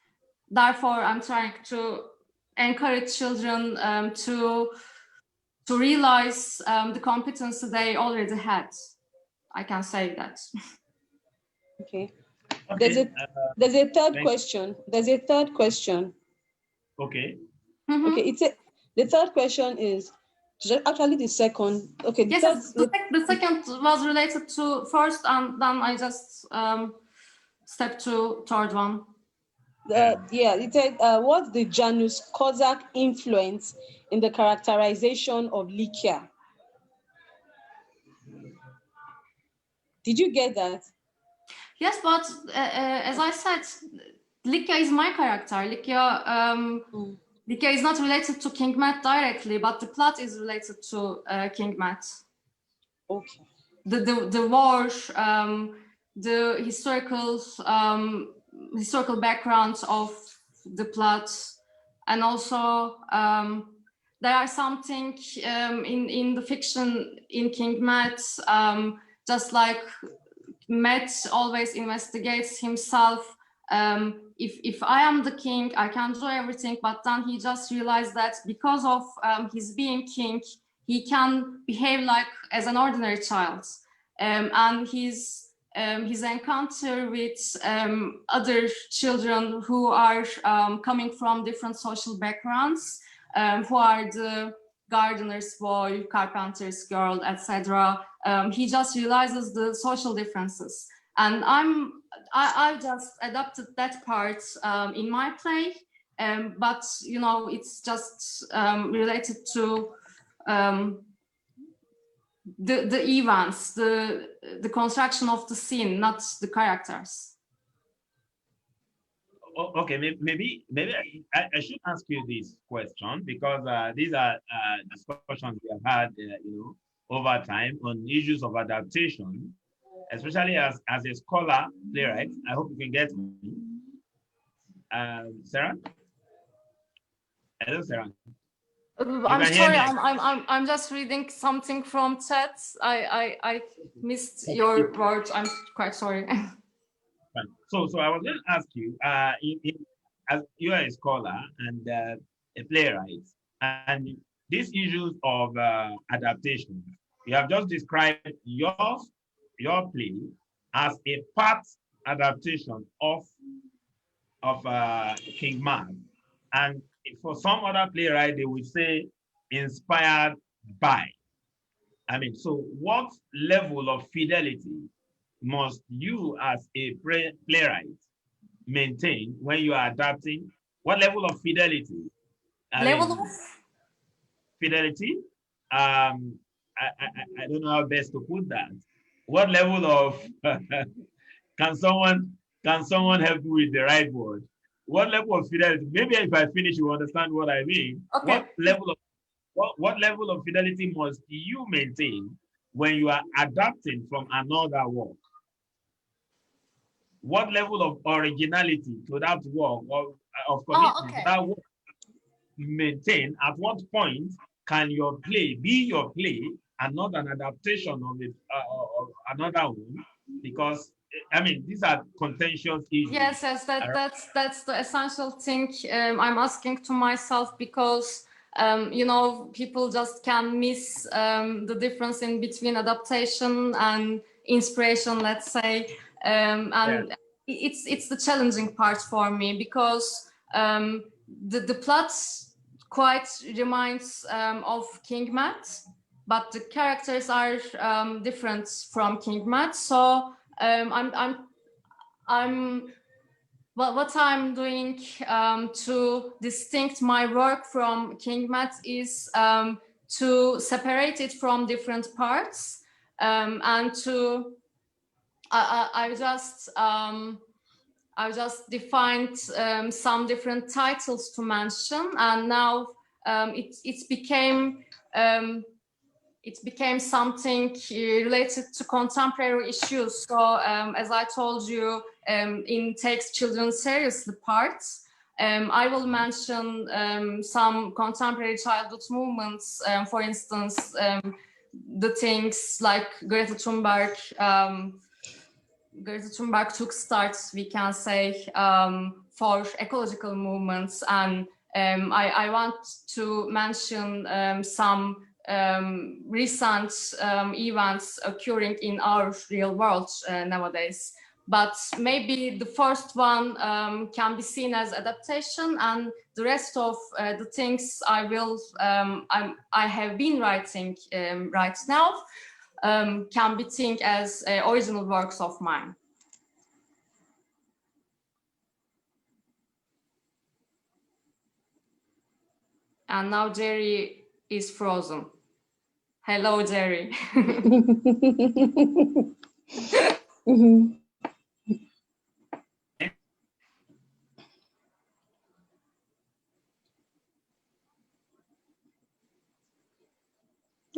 Therefore, I'm trying to encourage children to realize the competence they already had. I can say that. Okay. Okay. There's a third question. There's a third question. Okay. Mm-hmm. Okay. The third question is actually the second. Okay. Yes, the second was related to first, and then I just stepped to third one. It said, what's the Janus Kozak influence in the characterization of Likya? Did you get that? Yes, but as I said, Likya is my character. Likya is not related to King Matt directly, but the plot is related to King Matt. Okay. The war, the historical background of the plot, and also there are something in the fiction in King Matt, just like Matt always investigates himself. If I am the king, I can do everything, but then he just realized that because of his being king, he can behave like as an ordinary child, and his encounter with other children who are coming from different social backgrounds, who are the gardener's boy, carpenter's girl, etc. He just realizes the social differences, and I just adapted that part in my play, but you know, it's just related to the events, the construction of the scene, not the characters. Okay, maybe I should ask you this question, because these are discussions we have had, over time on issues of adaptation, especially as a scholar playwright. I hope you can get me. Sarah? Hello, Sarah. I'm sorry, I'm just reading something from chat. I missed your words. I'm quite sorry. So I was going to ask you, as you are a scholar and a playwright, and these issues of adaptation, you have just described your play as a part adaptation of King Matt, and for some other playwright, they would say inspired by. I mean, so what level of fidelity must you as a playwright maintain when you are adapting? What level of fidelity? Fidelity? I don't know how best to put that. What level of can someone help me with the right word? What level of fidelity? Maybe if I finish, you understand what I mean. Okay. What level of fidelity must you maintain when you are adapting from another work? What level of originality to that work, or of commitment to that work maintain? At what point can your play be your play and not an adaptation of it of another one? Because I mean, these are contentious issues. Yes, that's the essential thing I'm asking to myself, because people just can miss the difference in between adaptation and inspiration, let's say, and it's the challenging part for me, because the plot quite reminds of King Matt, but the characters are different from King Matt. So what I'm doing to distinct my work from King Matt is to separate it from different parts, and to I just I just defined some different titles to mention, and now it became something related to contemporary issues. So as I told you, in Takes Children Seriously parts, I will mention some contemporary childhood movements, for instance, the things like Greta Thunberg took starts, we can say, for ecological movements, and I want to mention some recent events occurring in our real world nowadays. But maybe the first one can be seen as adaptation, and the rest of the things I have been writing right now can be seen as original works of mine. And now Jerry is frozen. Hello, Jerry.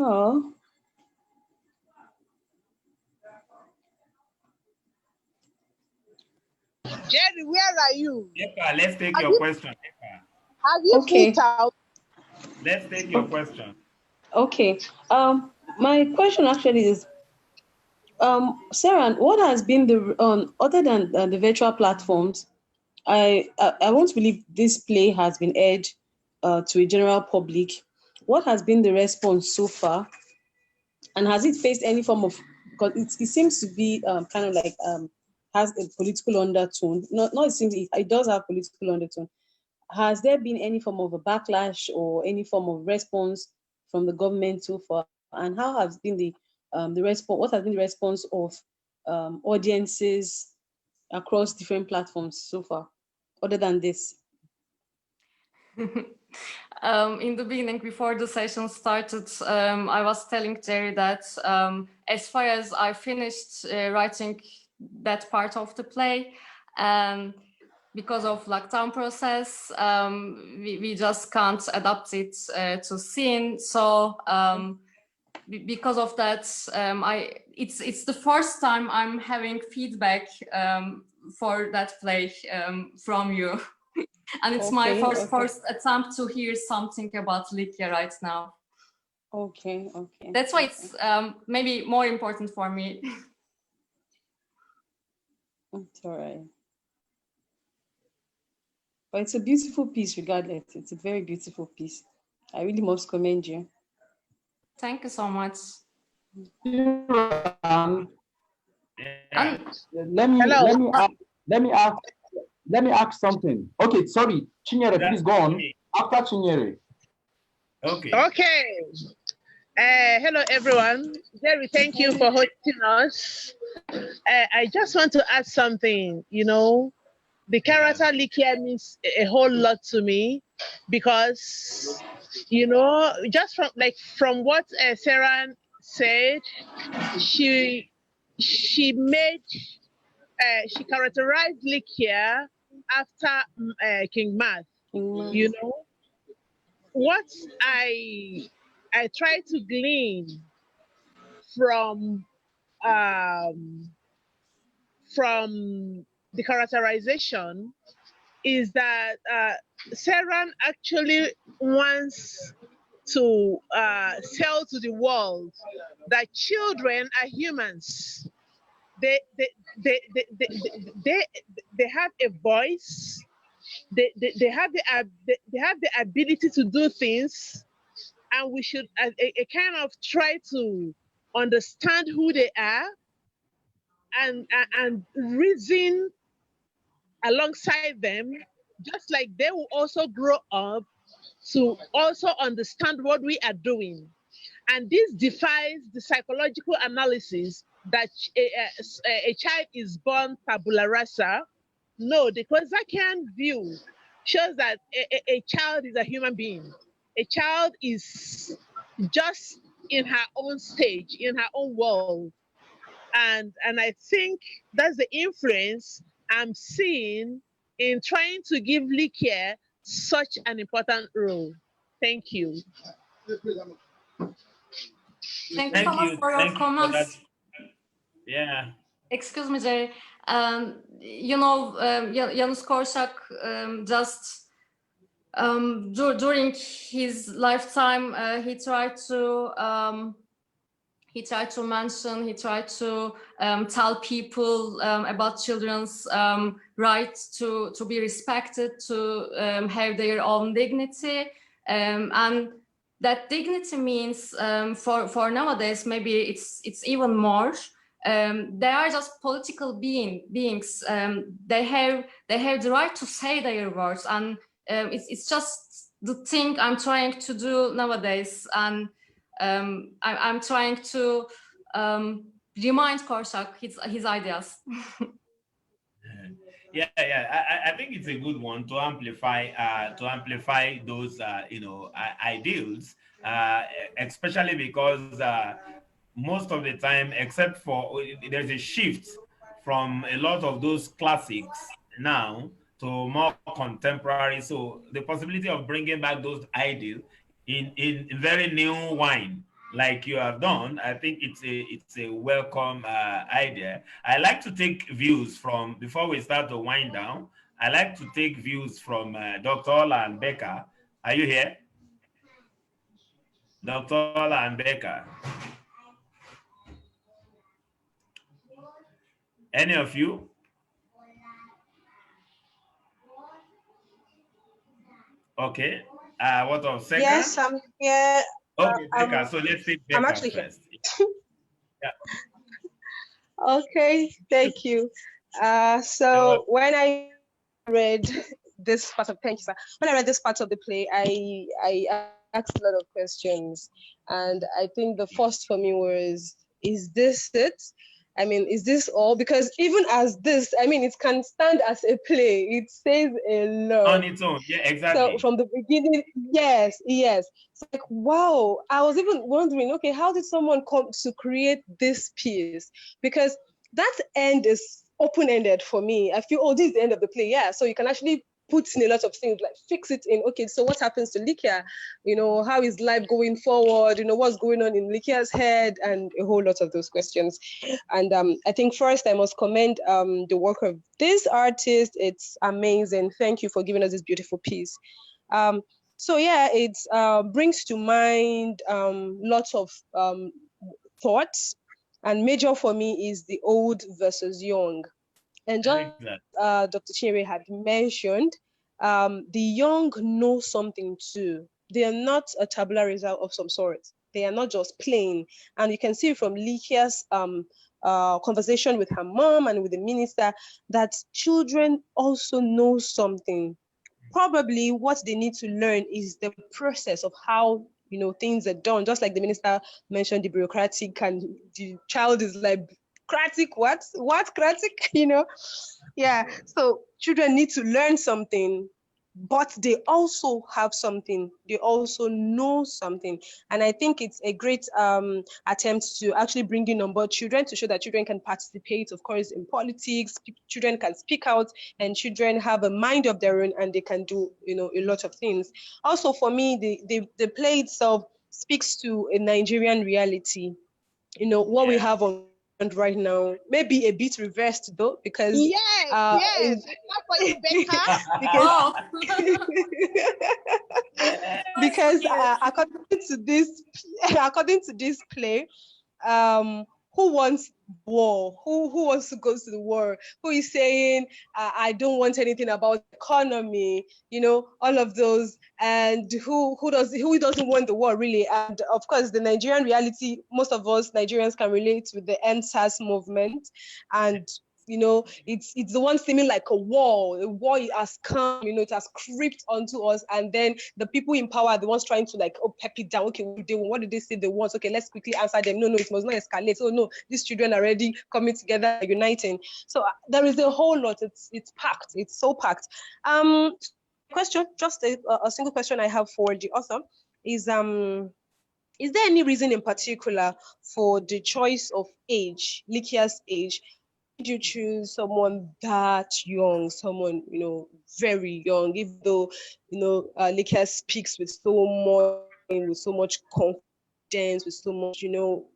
Oh. Jerry, where are you? Epa, let's take your question. Epa. Have you put out? Let's take your question. Okay. My question actually is, Seran, what has been the other than the virtual platforms? I won't believe this play has been aired to a general public. What has been the response so far, and has it faced any form of? Because it seems to be kind of like has a political undertone. Not it seems it does have political undertone. Has there been any form of a backlash or any form of response from the government so far? And how has been the response? What has been the response of audiences across different platforms so far, other than this? In the beginning, before the session started, I was telling Jerry that as far as I finished writing that part of the play, because of lockdown process, we just can't adapt it to scene. So because of that, it's the first time I'm having feedback for that play from you. And it's my first attempt to hear something about Likya right now. Okay. That's why it's maybe more important for me. It's all right. But it's a beautiful piece regardless. It's a very beautiful piece. I really must commend you. Thank you so much. Let me ask something. Okay, sorry, Chinyere, please go on. After Chinyere. Okay. Hello, everyone. Jerry, thank you for hosting us. I just want to add something. You know, the character Likya means a whole lot to me because, you know, just from what Seran said, she characterized Likya after King Math. You know, what I try to glean from the characterization is that Seran actually wants to tell to the world that children are humans. They have a voice. They have the ability to do things, and we should a kind of try to understand who they are and reason alongside them, just like they will also grow up to also understand what we are doing. And this defies the psychological analysis that a child is born tabula rasa. No, the Kozakian view shows that a child is a human being. A child is just in her own stage, in her own world. And I think that's the influence I'm seeing in trying to give Likya such an important role. Thank you. Thank you so much for your Thank you for that. comments. Yeah. Excuse me, Jerry. You know, Janusz Korczak just during his lifetime, he tried to mention, he tried to tell people about children's right to be respected, to have their own dignity, and that dignity means for nowadays maybe it's even more. They are just political beings. They have the right to say their words, and it's just the thing I'm trying to do nowadays, and I'm trying to remind Korczak his ideas. Yeah. I think it's a good one to amplify those ideals, especially because most of the time, except for there's a shift from a lot of those classics now to more contemporary. So the possibility of bringing back those ideals in very new wine like you have done, I think it's a welcome idea. I like to take views from, before we start to wind down, I like to take views from Dr. Ola and Becca. Are you here? Dr. Ola and Becca. Any of you? Okay. What of second? Yes, I'm here. Okay, Becca. So let's take I'm Becca actually first. Yeah. Okay, thank you. So when I read this part of, thank you, sir. When I read this part of the play, I asked a lot of questions, and I think the first for me was, is this it? I mean, is this all? Because even as this, I mean, it can stand as a play. It says a lot. On its own, yeah, exactly. So from the beginning, yes. It's like, wow. I was even wondering, okay, how did someone come to create this piece? Because that end is open-ended for me. I feel, oh, this is the end of the play. Yeah, so you can actually put in a lot of things, like fix it in, okay, so what happens to Likya? You know, how is life going forward? You know, what's going on in Likya's head? And a whole lot of those questions. And I think first I must commend the work of this artist. It's amazing. Thank you for giving us this beautiful piece. So yeah, it brings to mind lots of thoughts, and major for me is the old versus young. And just Dr. Chinwe had mentioned, the young know something too. They are not a tabula rasa of some sort. They are not just plain. And you can see from Likya's conversation with her mom and with the minister that children also know something. Probably what they need to learn is the process of how, you know, things are done. Just like the minister mentioned, the bureaucratic, and the child is like, bureaucratic, what bureaucratic, you know? Yeah, so children need to learn something, but they also have something, they also know something. And I think it's a great attempt to actually bring in on board children, to show that children can participate, of course, in politics, children can speak out, and children have a mind of their own, and they can do, you know, a lot of things. Also for me, the play itself speaks to a Nigerian reality, you know, what we have on right now, maybe a bit reversed though, because yes, for you, Becca. because according to this play, who wants war? Who wants to go to the war? Who is saying, I don't want anything about economy, you know, all of those. And who doesn't want the war, really? And of course, the Nigerian reality, most of us Nigerians can relate with the NSAS movement. And you know, it's the one seeming like a war. A war has come, you know, it has creeped onto us, and then the people in power are the ones trying to like, oh, pep it down. Okay, what did they say they want? Okay, let's quickly answer them. No, it must not escalate. Oh no, these children are already coming together, uniting. So there is a whole lot. It's packed. It's so packed. Question, just a single question I have for the author is there any reason in particular for the choice of age, Likya's age? did you choose someone that young, someone, very young, even though, Likya speaks with so much confidence, with so much,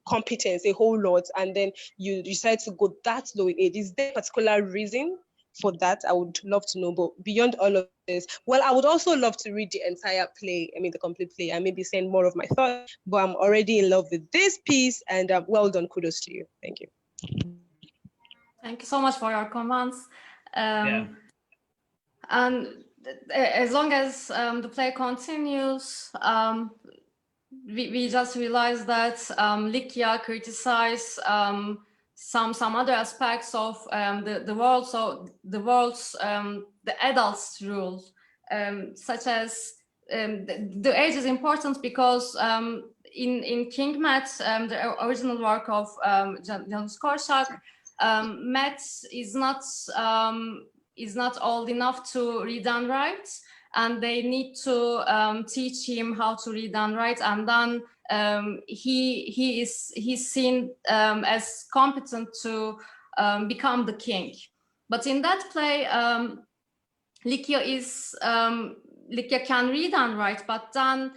competence, a whole lot, and then you decide to go that low in age? Is there a particular reason for that? I would love to know. But beyond all of this, well, I would also love to read the entire play, the complete play, and maybe send more of my thoughts, but I'm already in love with this piece, and well done. Kudos to you. Thank you. Thank you so much for your comments. Yeah. And as long as the play continues, we just realized that Likya criticized some other aspects of the world, so the adults' rule, such as the age is important because in King Matt, the original work of Janusz Korczak, Matt is not old enough to read and write, and they need to teach him how to read and write, and then he's seen as competent to become the king. But in that play, Likya can read and write, but then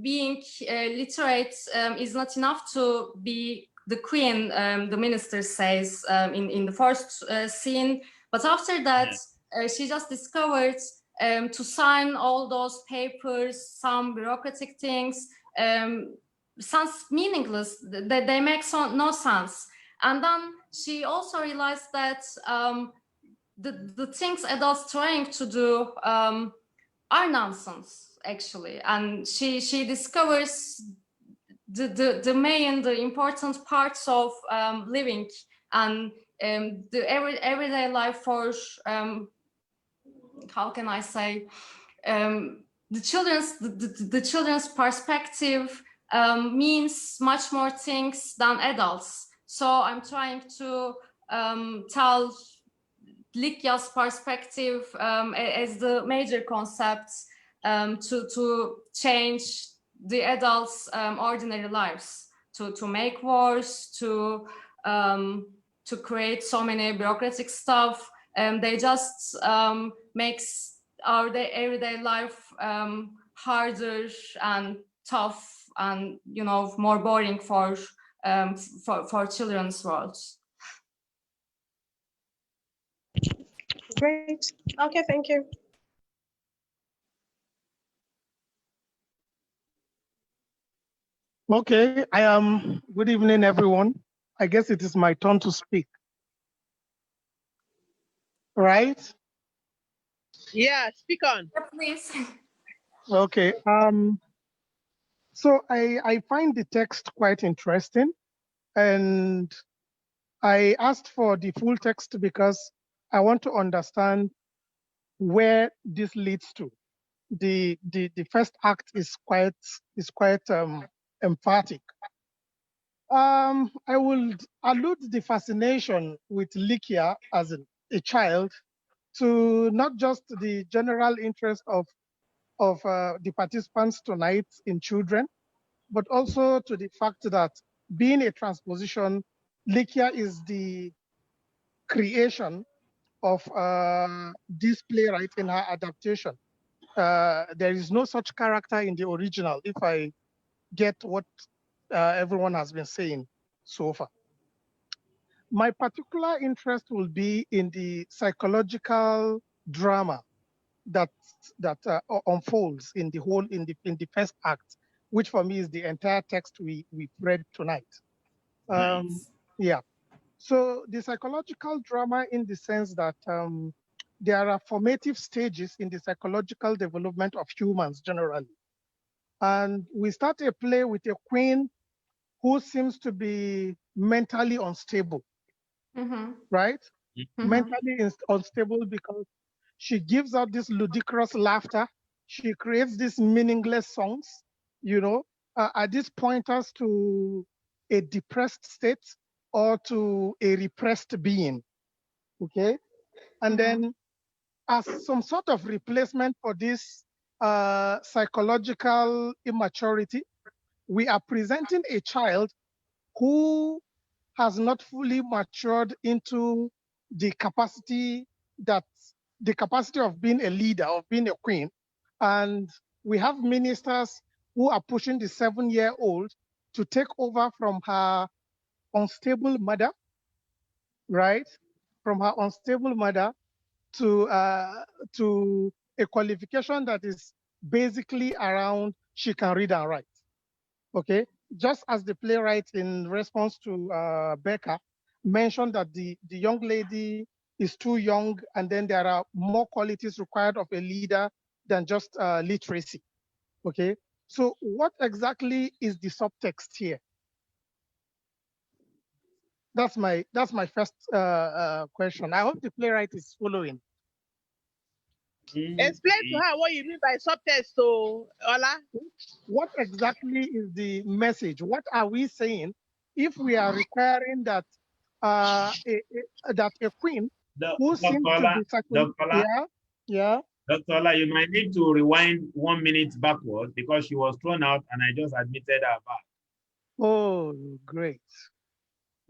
being literate is not enough to be the queen, the minister says in the first scene. But after that, she just discovered to sign all those papers, some bureaucratic things, sounds meaningless. They make no sense. And then she also realized that the things adults trying to do are nonsense, actually. And she discovers the main, the important parts of living, and the everyday life for how can I say, the children's perspective means much more things than adults. So I'm trying to tell Likya's perspective as the major concept to change the adults' ordinary lives, to make wars, to create so many bureaucratic stuff. They just makes our everyday life harder and tough, and more boring for children's worlds. Great. Okay, thank you. Okay, good evening, everyone. I guess it is my turn to speak. Right? Yeah, speak on. Please. Okay. So I find the text quite interesting, and I asked for the full text because I want to understand where this leads to. The first act is quite emphatic. I will allude the fascination with Likya as a child to not just the general interest of the participants tonight in children, but also to the fact that being a transposition, Likya is the creation of this playwright in her adaptation. There is no such character in the original, if I get what everyone has been saying so far. My particular interest will be in the psychological drama that unfolds in the first act, which for me is the entire text we read tonight. Nice. Yeah. So the psychological drama, in the sense that there are formative stages in the psychological development of humans generally. And we start a play with a queen who seems to be mentally unstable, right? Mentally unstable because she gives out this ludicrous laughter. She creates these meaningless songs, are these pointers to a depressed state or to a repressed being, okay? And then as some sort of replacement for this psychological immaturity, we are presenting a child who has not fully matured into the capacity of being a leader, of being a queen. And we have ministers who are pushing the 7-year-old to take over from her unstable mother, right? From her unstable mother to a qualification that is basically around she can read and write. Okay, just as the playwright in response to Becca mentioned that the young lady is too young, and then there are more qualities required of a leader than just literacy. Okay, so what exactly is the subtext here? That's my first question. I hope the playwright is following. Explain to her what you mean by subtext, so Ola. What exactly is the message? What are we saying if we are requiring that that a queen who seems to be Dr. Ola, you might need to rewind 1 minute backward because she was thrown out and I just admitted her back. Oh, great.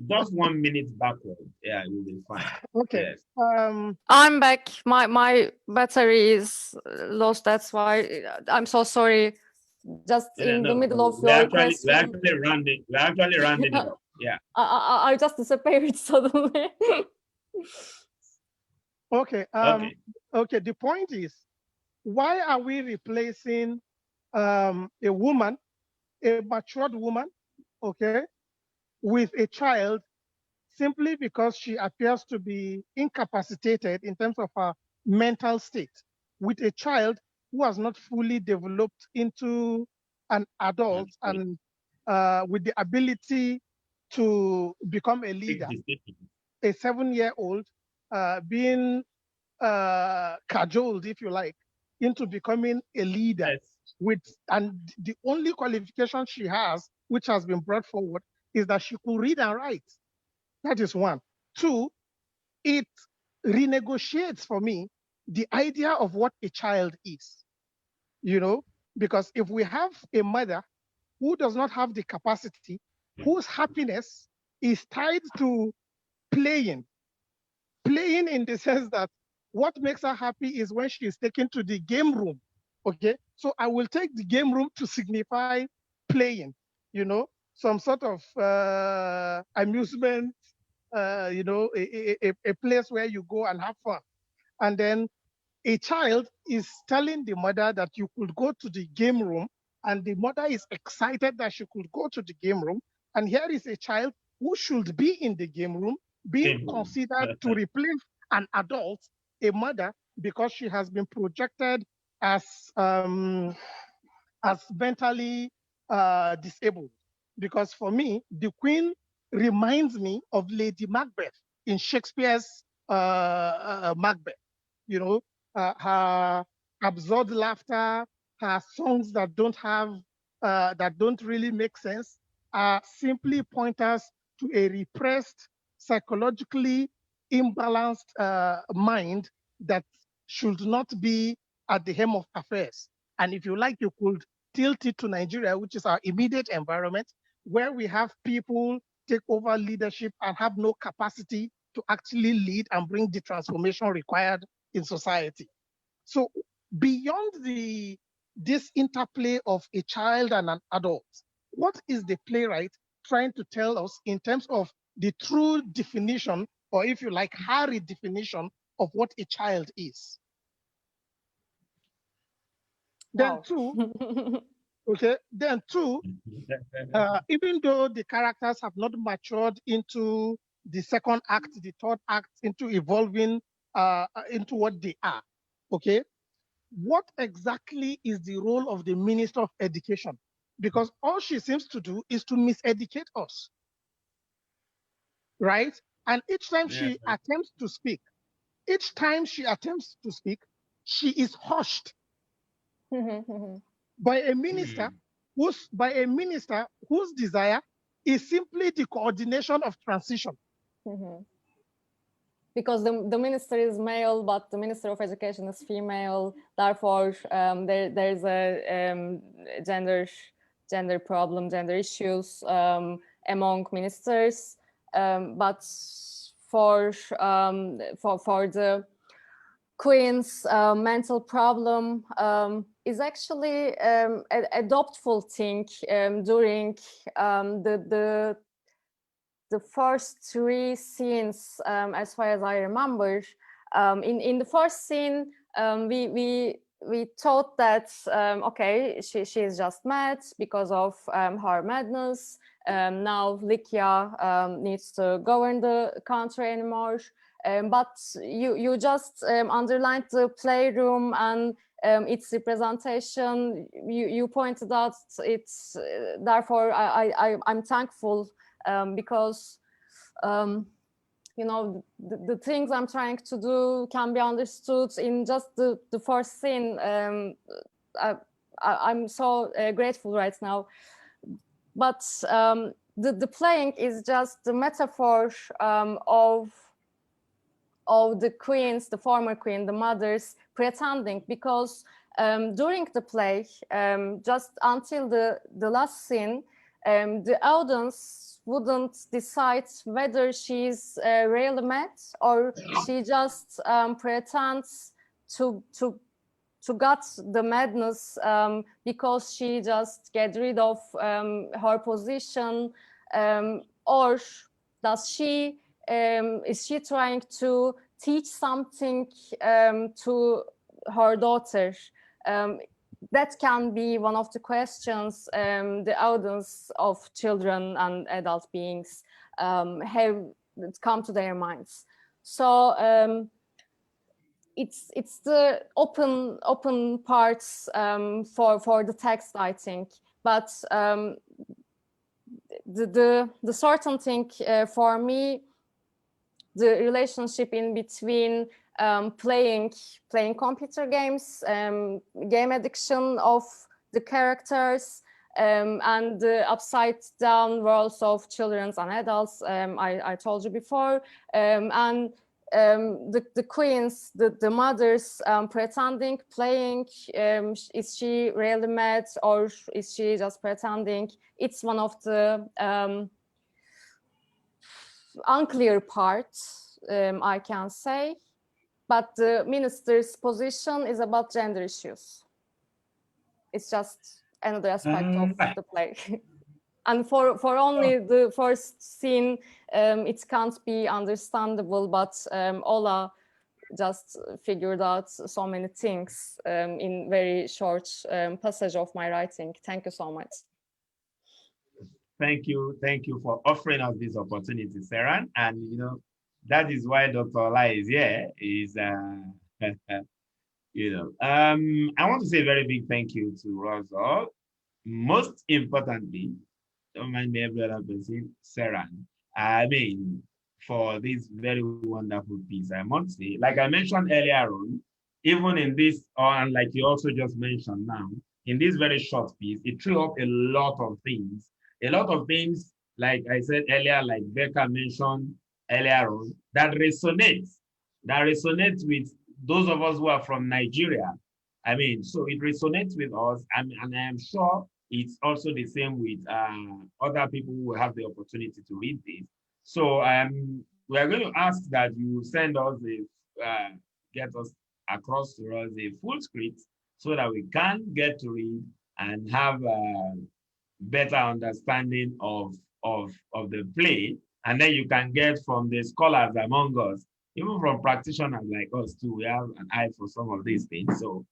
Just 1 minute backward. Yeah, you'll be fine. Okay. Yes. I'm back. My battery is lost. That's why I'm so sorry. Just in the middle of your question. We're actually rounding it up. Yeah. I just disappeared suddenly. Okay. Okay. The point is, why are we replacing a woman, a matured woman, okay, with a child simply because she appears to be incapacitated in terms of her mental state, with a child who has not fully developed into an adult and with the ability to become a leader? A 7-year-old being cajoled, if you like, into becoming a leader. And the only qualification she has, which has been brought forward, is that she could read and write. That is one. Two, it renegotiates for me the idea of what a child is, you know, because if we have a mother who does not have the capacity, whose happiness is tied to playing in the sense that what makes her happy is when she is taken to the game room. Okay, so I will take the game room to signify playing, you know, some sort of amusement, you know, a place where you go and have fun. And then a child is telling the mother that you could go to the game room, and the mother is excited that she could go to the game room. And here is a child who should be in the game room being considered to replace an adult, a mother, because she has been projected as mentally disabled. Because for me, the queen reminds me of Lady Macbeth in Shakespeare's Macbeth. You know, her absurd laughter, her songs that don't really make sense, are simply pointers to a repressed, psychologically imbalanced mind that should not be at the helm of affairs. And if you like, you could tilt it to Nigeria, which is our immediate environment, where we have people take over leadership and have no capacity to actually lead and bring the transformation required in society. So beyond this interplay of a child and an adult, what is the playwright trying to tell us in terms of the true definition, or if you like, her redefinition of what a child is? Then two, okay, then two, even though the characters have not matured into the second act, the third act, into evolving into what they are, okay, what exactly is the role of the Minister of Education? Because all she seems to do is to miseducate us, right? And each time she attempts to speak, she is hushed by a minister whose desire is simply the coordination of transition. Because the minister is male, but the Minister of Education is female. Therefore, there's a gender problem, gender issues among ministers. but for the queen's mental problem is actually a doubtful thing during the first three scenes, as far as I remember. In the first scene, we thought that okay, she is just mad because of her madness. Now Likya needs to govern the country anymore. But you just underlined the playroom and its representation. You pointed out it's therefore I'm thankful because you know the things I'm trying to do can be understood in just the first scene. I'm so grateful right now. But the playing is just the metaphor of the queens, the former queen, the mothers pretending, because during the play, just until the last scene, the audience wouldn't decide whether she's really mad or she just pretends to got the madness because she just get rid of her position, or does she is she trying to teach something to her daughter? That can be one of the questions the audience of children and adult beings have come to their minds. So it's the open parts for the text, I think. But the certain thing for me, the relationship in between playing computer games, game addiction of the characters, and the upside down worlds of children and adults, I told you before, and the queens, the mothers pretending, playing, is she really mad or is she just pretending? It's one of the unclear parts, I can say, but the minister's position is about gender issues. It's just another aspect of the play. And for only the first scene, it can't be understandable, but Ola just figured out so many things in very short passage of my writing. Thank you so much. Thank you for offering us this opportunity, Seran. And you know, that is why Dr. Ola is here. I want to say a very big thank you to us all. Most importantly, don't mind me, every other person, Seran. I mean, for this very wonderful piece, I must say, like I mentioned earlier on, even in this, and like you also just mentioned now, in this very short piece, it threw up a lot of things. A lot of things, like I said earlier, like Becca mentioned earlier on, that resonates with those of us who are from Nigeria. I mean, so it resonates with us, and I am sure it's also the same with other people who have the opportunity to read this. So we are going to ask that you send us get us across to us a full script so that we can get to read and have a better understanding of the play. And then you can get from the scholars among us, even from practitioners like us too, we have an eye for some of these things. So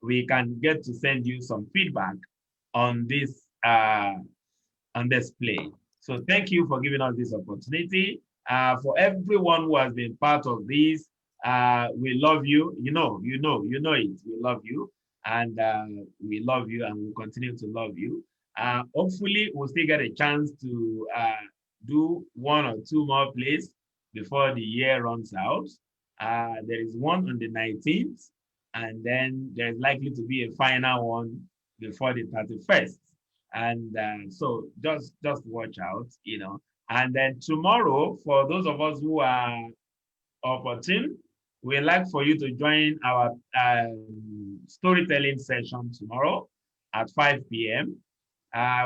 we can get to send you some feedback on this play. So thank you for giving us this opportunity. For everyone who has been part of this, we love you. You know it. We love you, and we love you, and we'll continue to love you. Hopefully, we'll still get a chance to do one or two more plays before the year runs out. There is one on the 19th, and then there's likely to be a final one before the 31st. And so just watch out, you know. And then tomorrow, for those of us who are opportune, we'd like for you to join our storytelling session tomorrow at 5 p.m.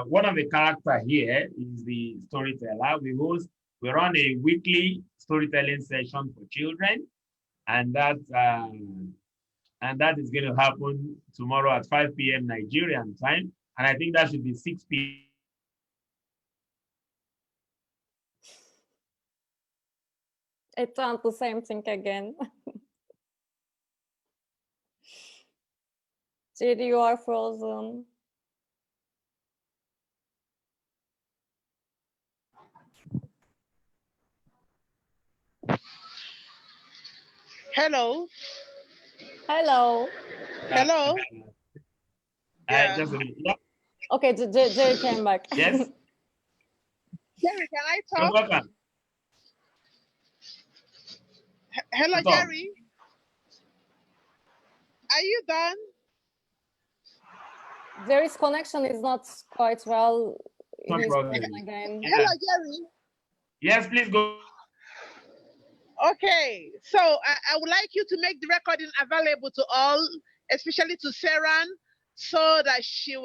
One of the characters here is the storyteller. We host We run a weekly storytelling session for children, and that is going to happen tomorrow at 5 p.m. Nigerian time, and I think that should be 6 p.m. It done the same thing again. Jerry, you are frozen. Hello. Hello. Hello. Yeah. Okay, Jerry came back. Yes. Jerry, can I talk? You're welcome. Hello, Jerry. Are you done? Jerry's connection is not quite well. No He's problem. again. Hello, Jerry. Yes, please go. Okay, so I would like you to make the recording available to all, especially to Seran, so that she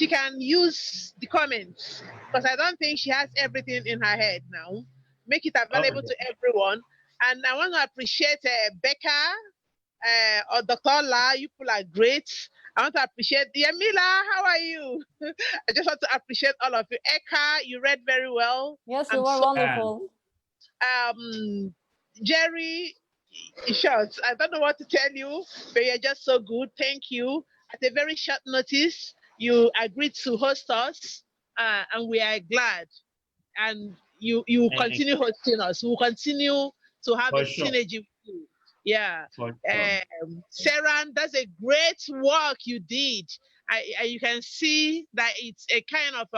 can use the comments, because I don't think she has everything in her head now. Make it available to everyone. And I want to appreciate Becca or Dr. La. You people are great. I want to appreciate Yamila. How are you? I just want to appreciate all of you. Eka, you read very well. Yes, you were wonderful. Jerry, in short, I don't know what to tell you, but you're just so good. Thank you. At a very short notice, you agreed to host us, and we are glad. And you continue hosting us. We'll continue to have a synergy with you. Yeah. Seran, that's a great work you did. You can see that it's a kind of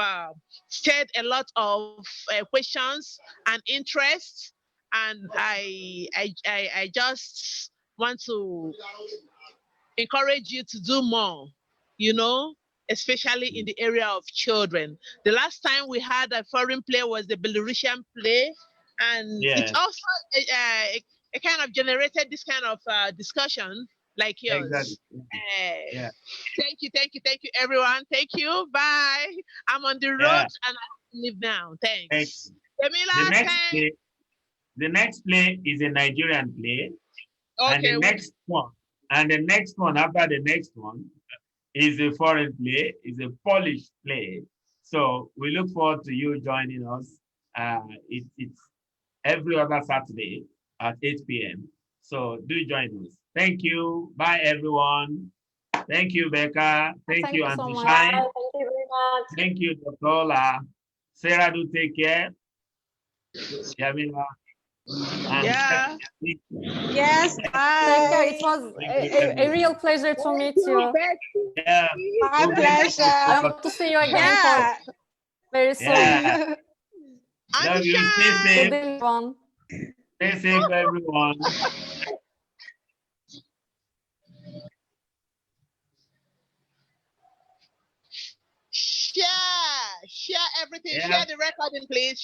stirred a lot of questions and interest, and I just want to encourage you to do more, especially in the area of children. The last time we had a foreign play was the Belarusian play, and it's also a kind of generated this kind of discussion like yours. Exactly. Thank you, everyone. Thank you. Bye. I'm on the road and I have to leave now. Thanks. The next play is a Nigerian play. Okay. And the next one after the next one is a foreign play, is a Polish play. So we look forward to you joining us. It's every other Saturday at 8 p.m. So do join us. Thank you. Bye, everyone. Thank you, Becca. Thank you, Auntie Shine. Thank you very much. Thank you, Dr. Ola. Sarah, do take care. Yamila. Yeah. Yes, bye. It was a real pleasure to meet you. Yeah. My pleasure. I hope to see you again very soon. Yeah. Love you. Stay safe. Good everyone. Stay safe, everyone. Share everything. Share the recording, please.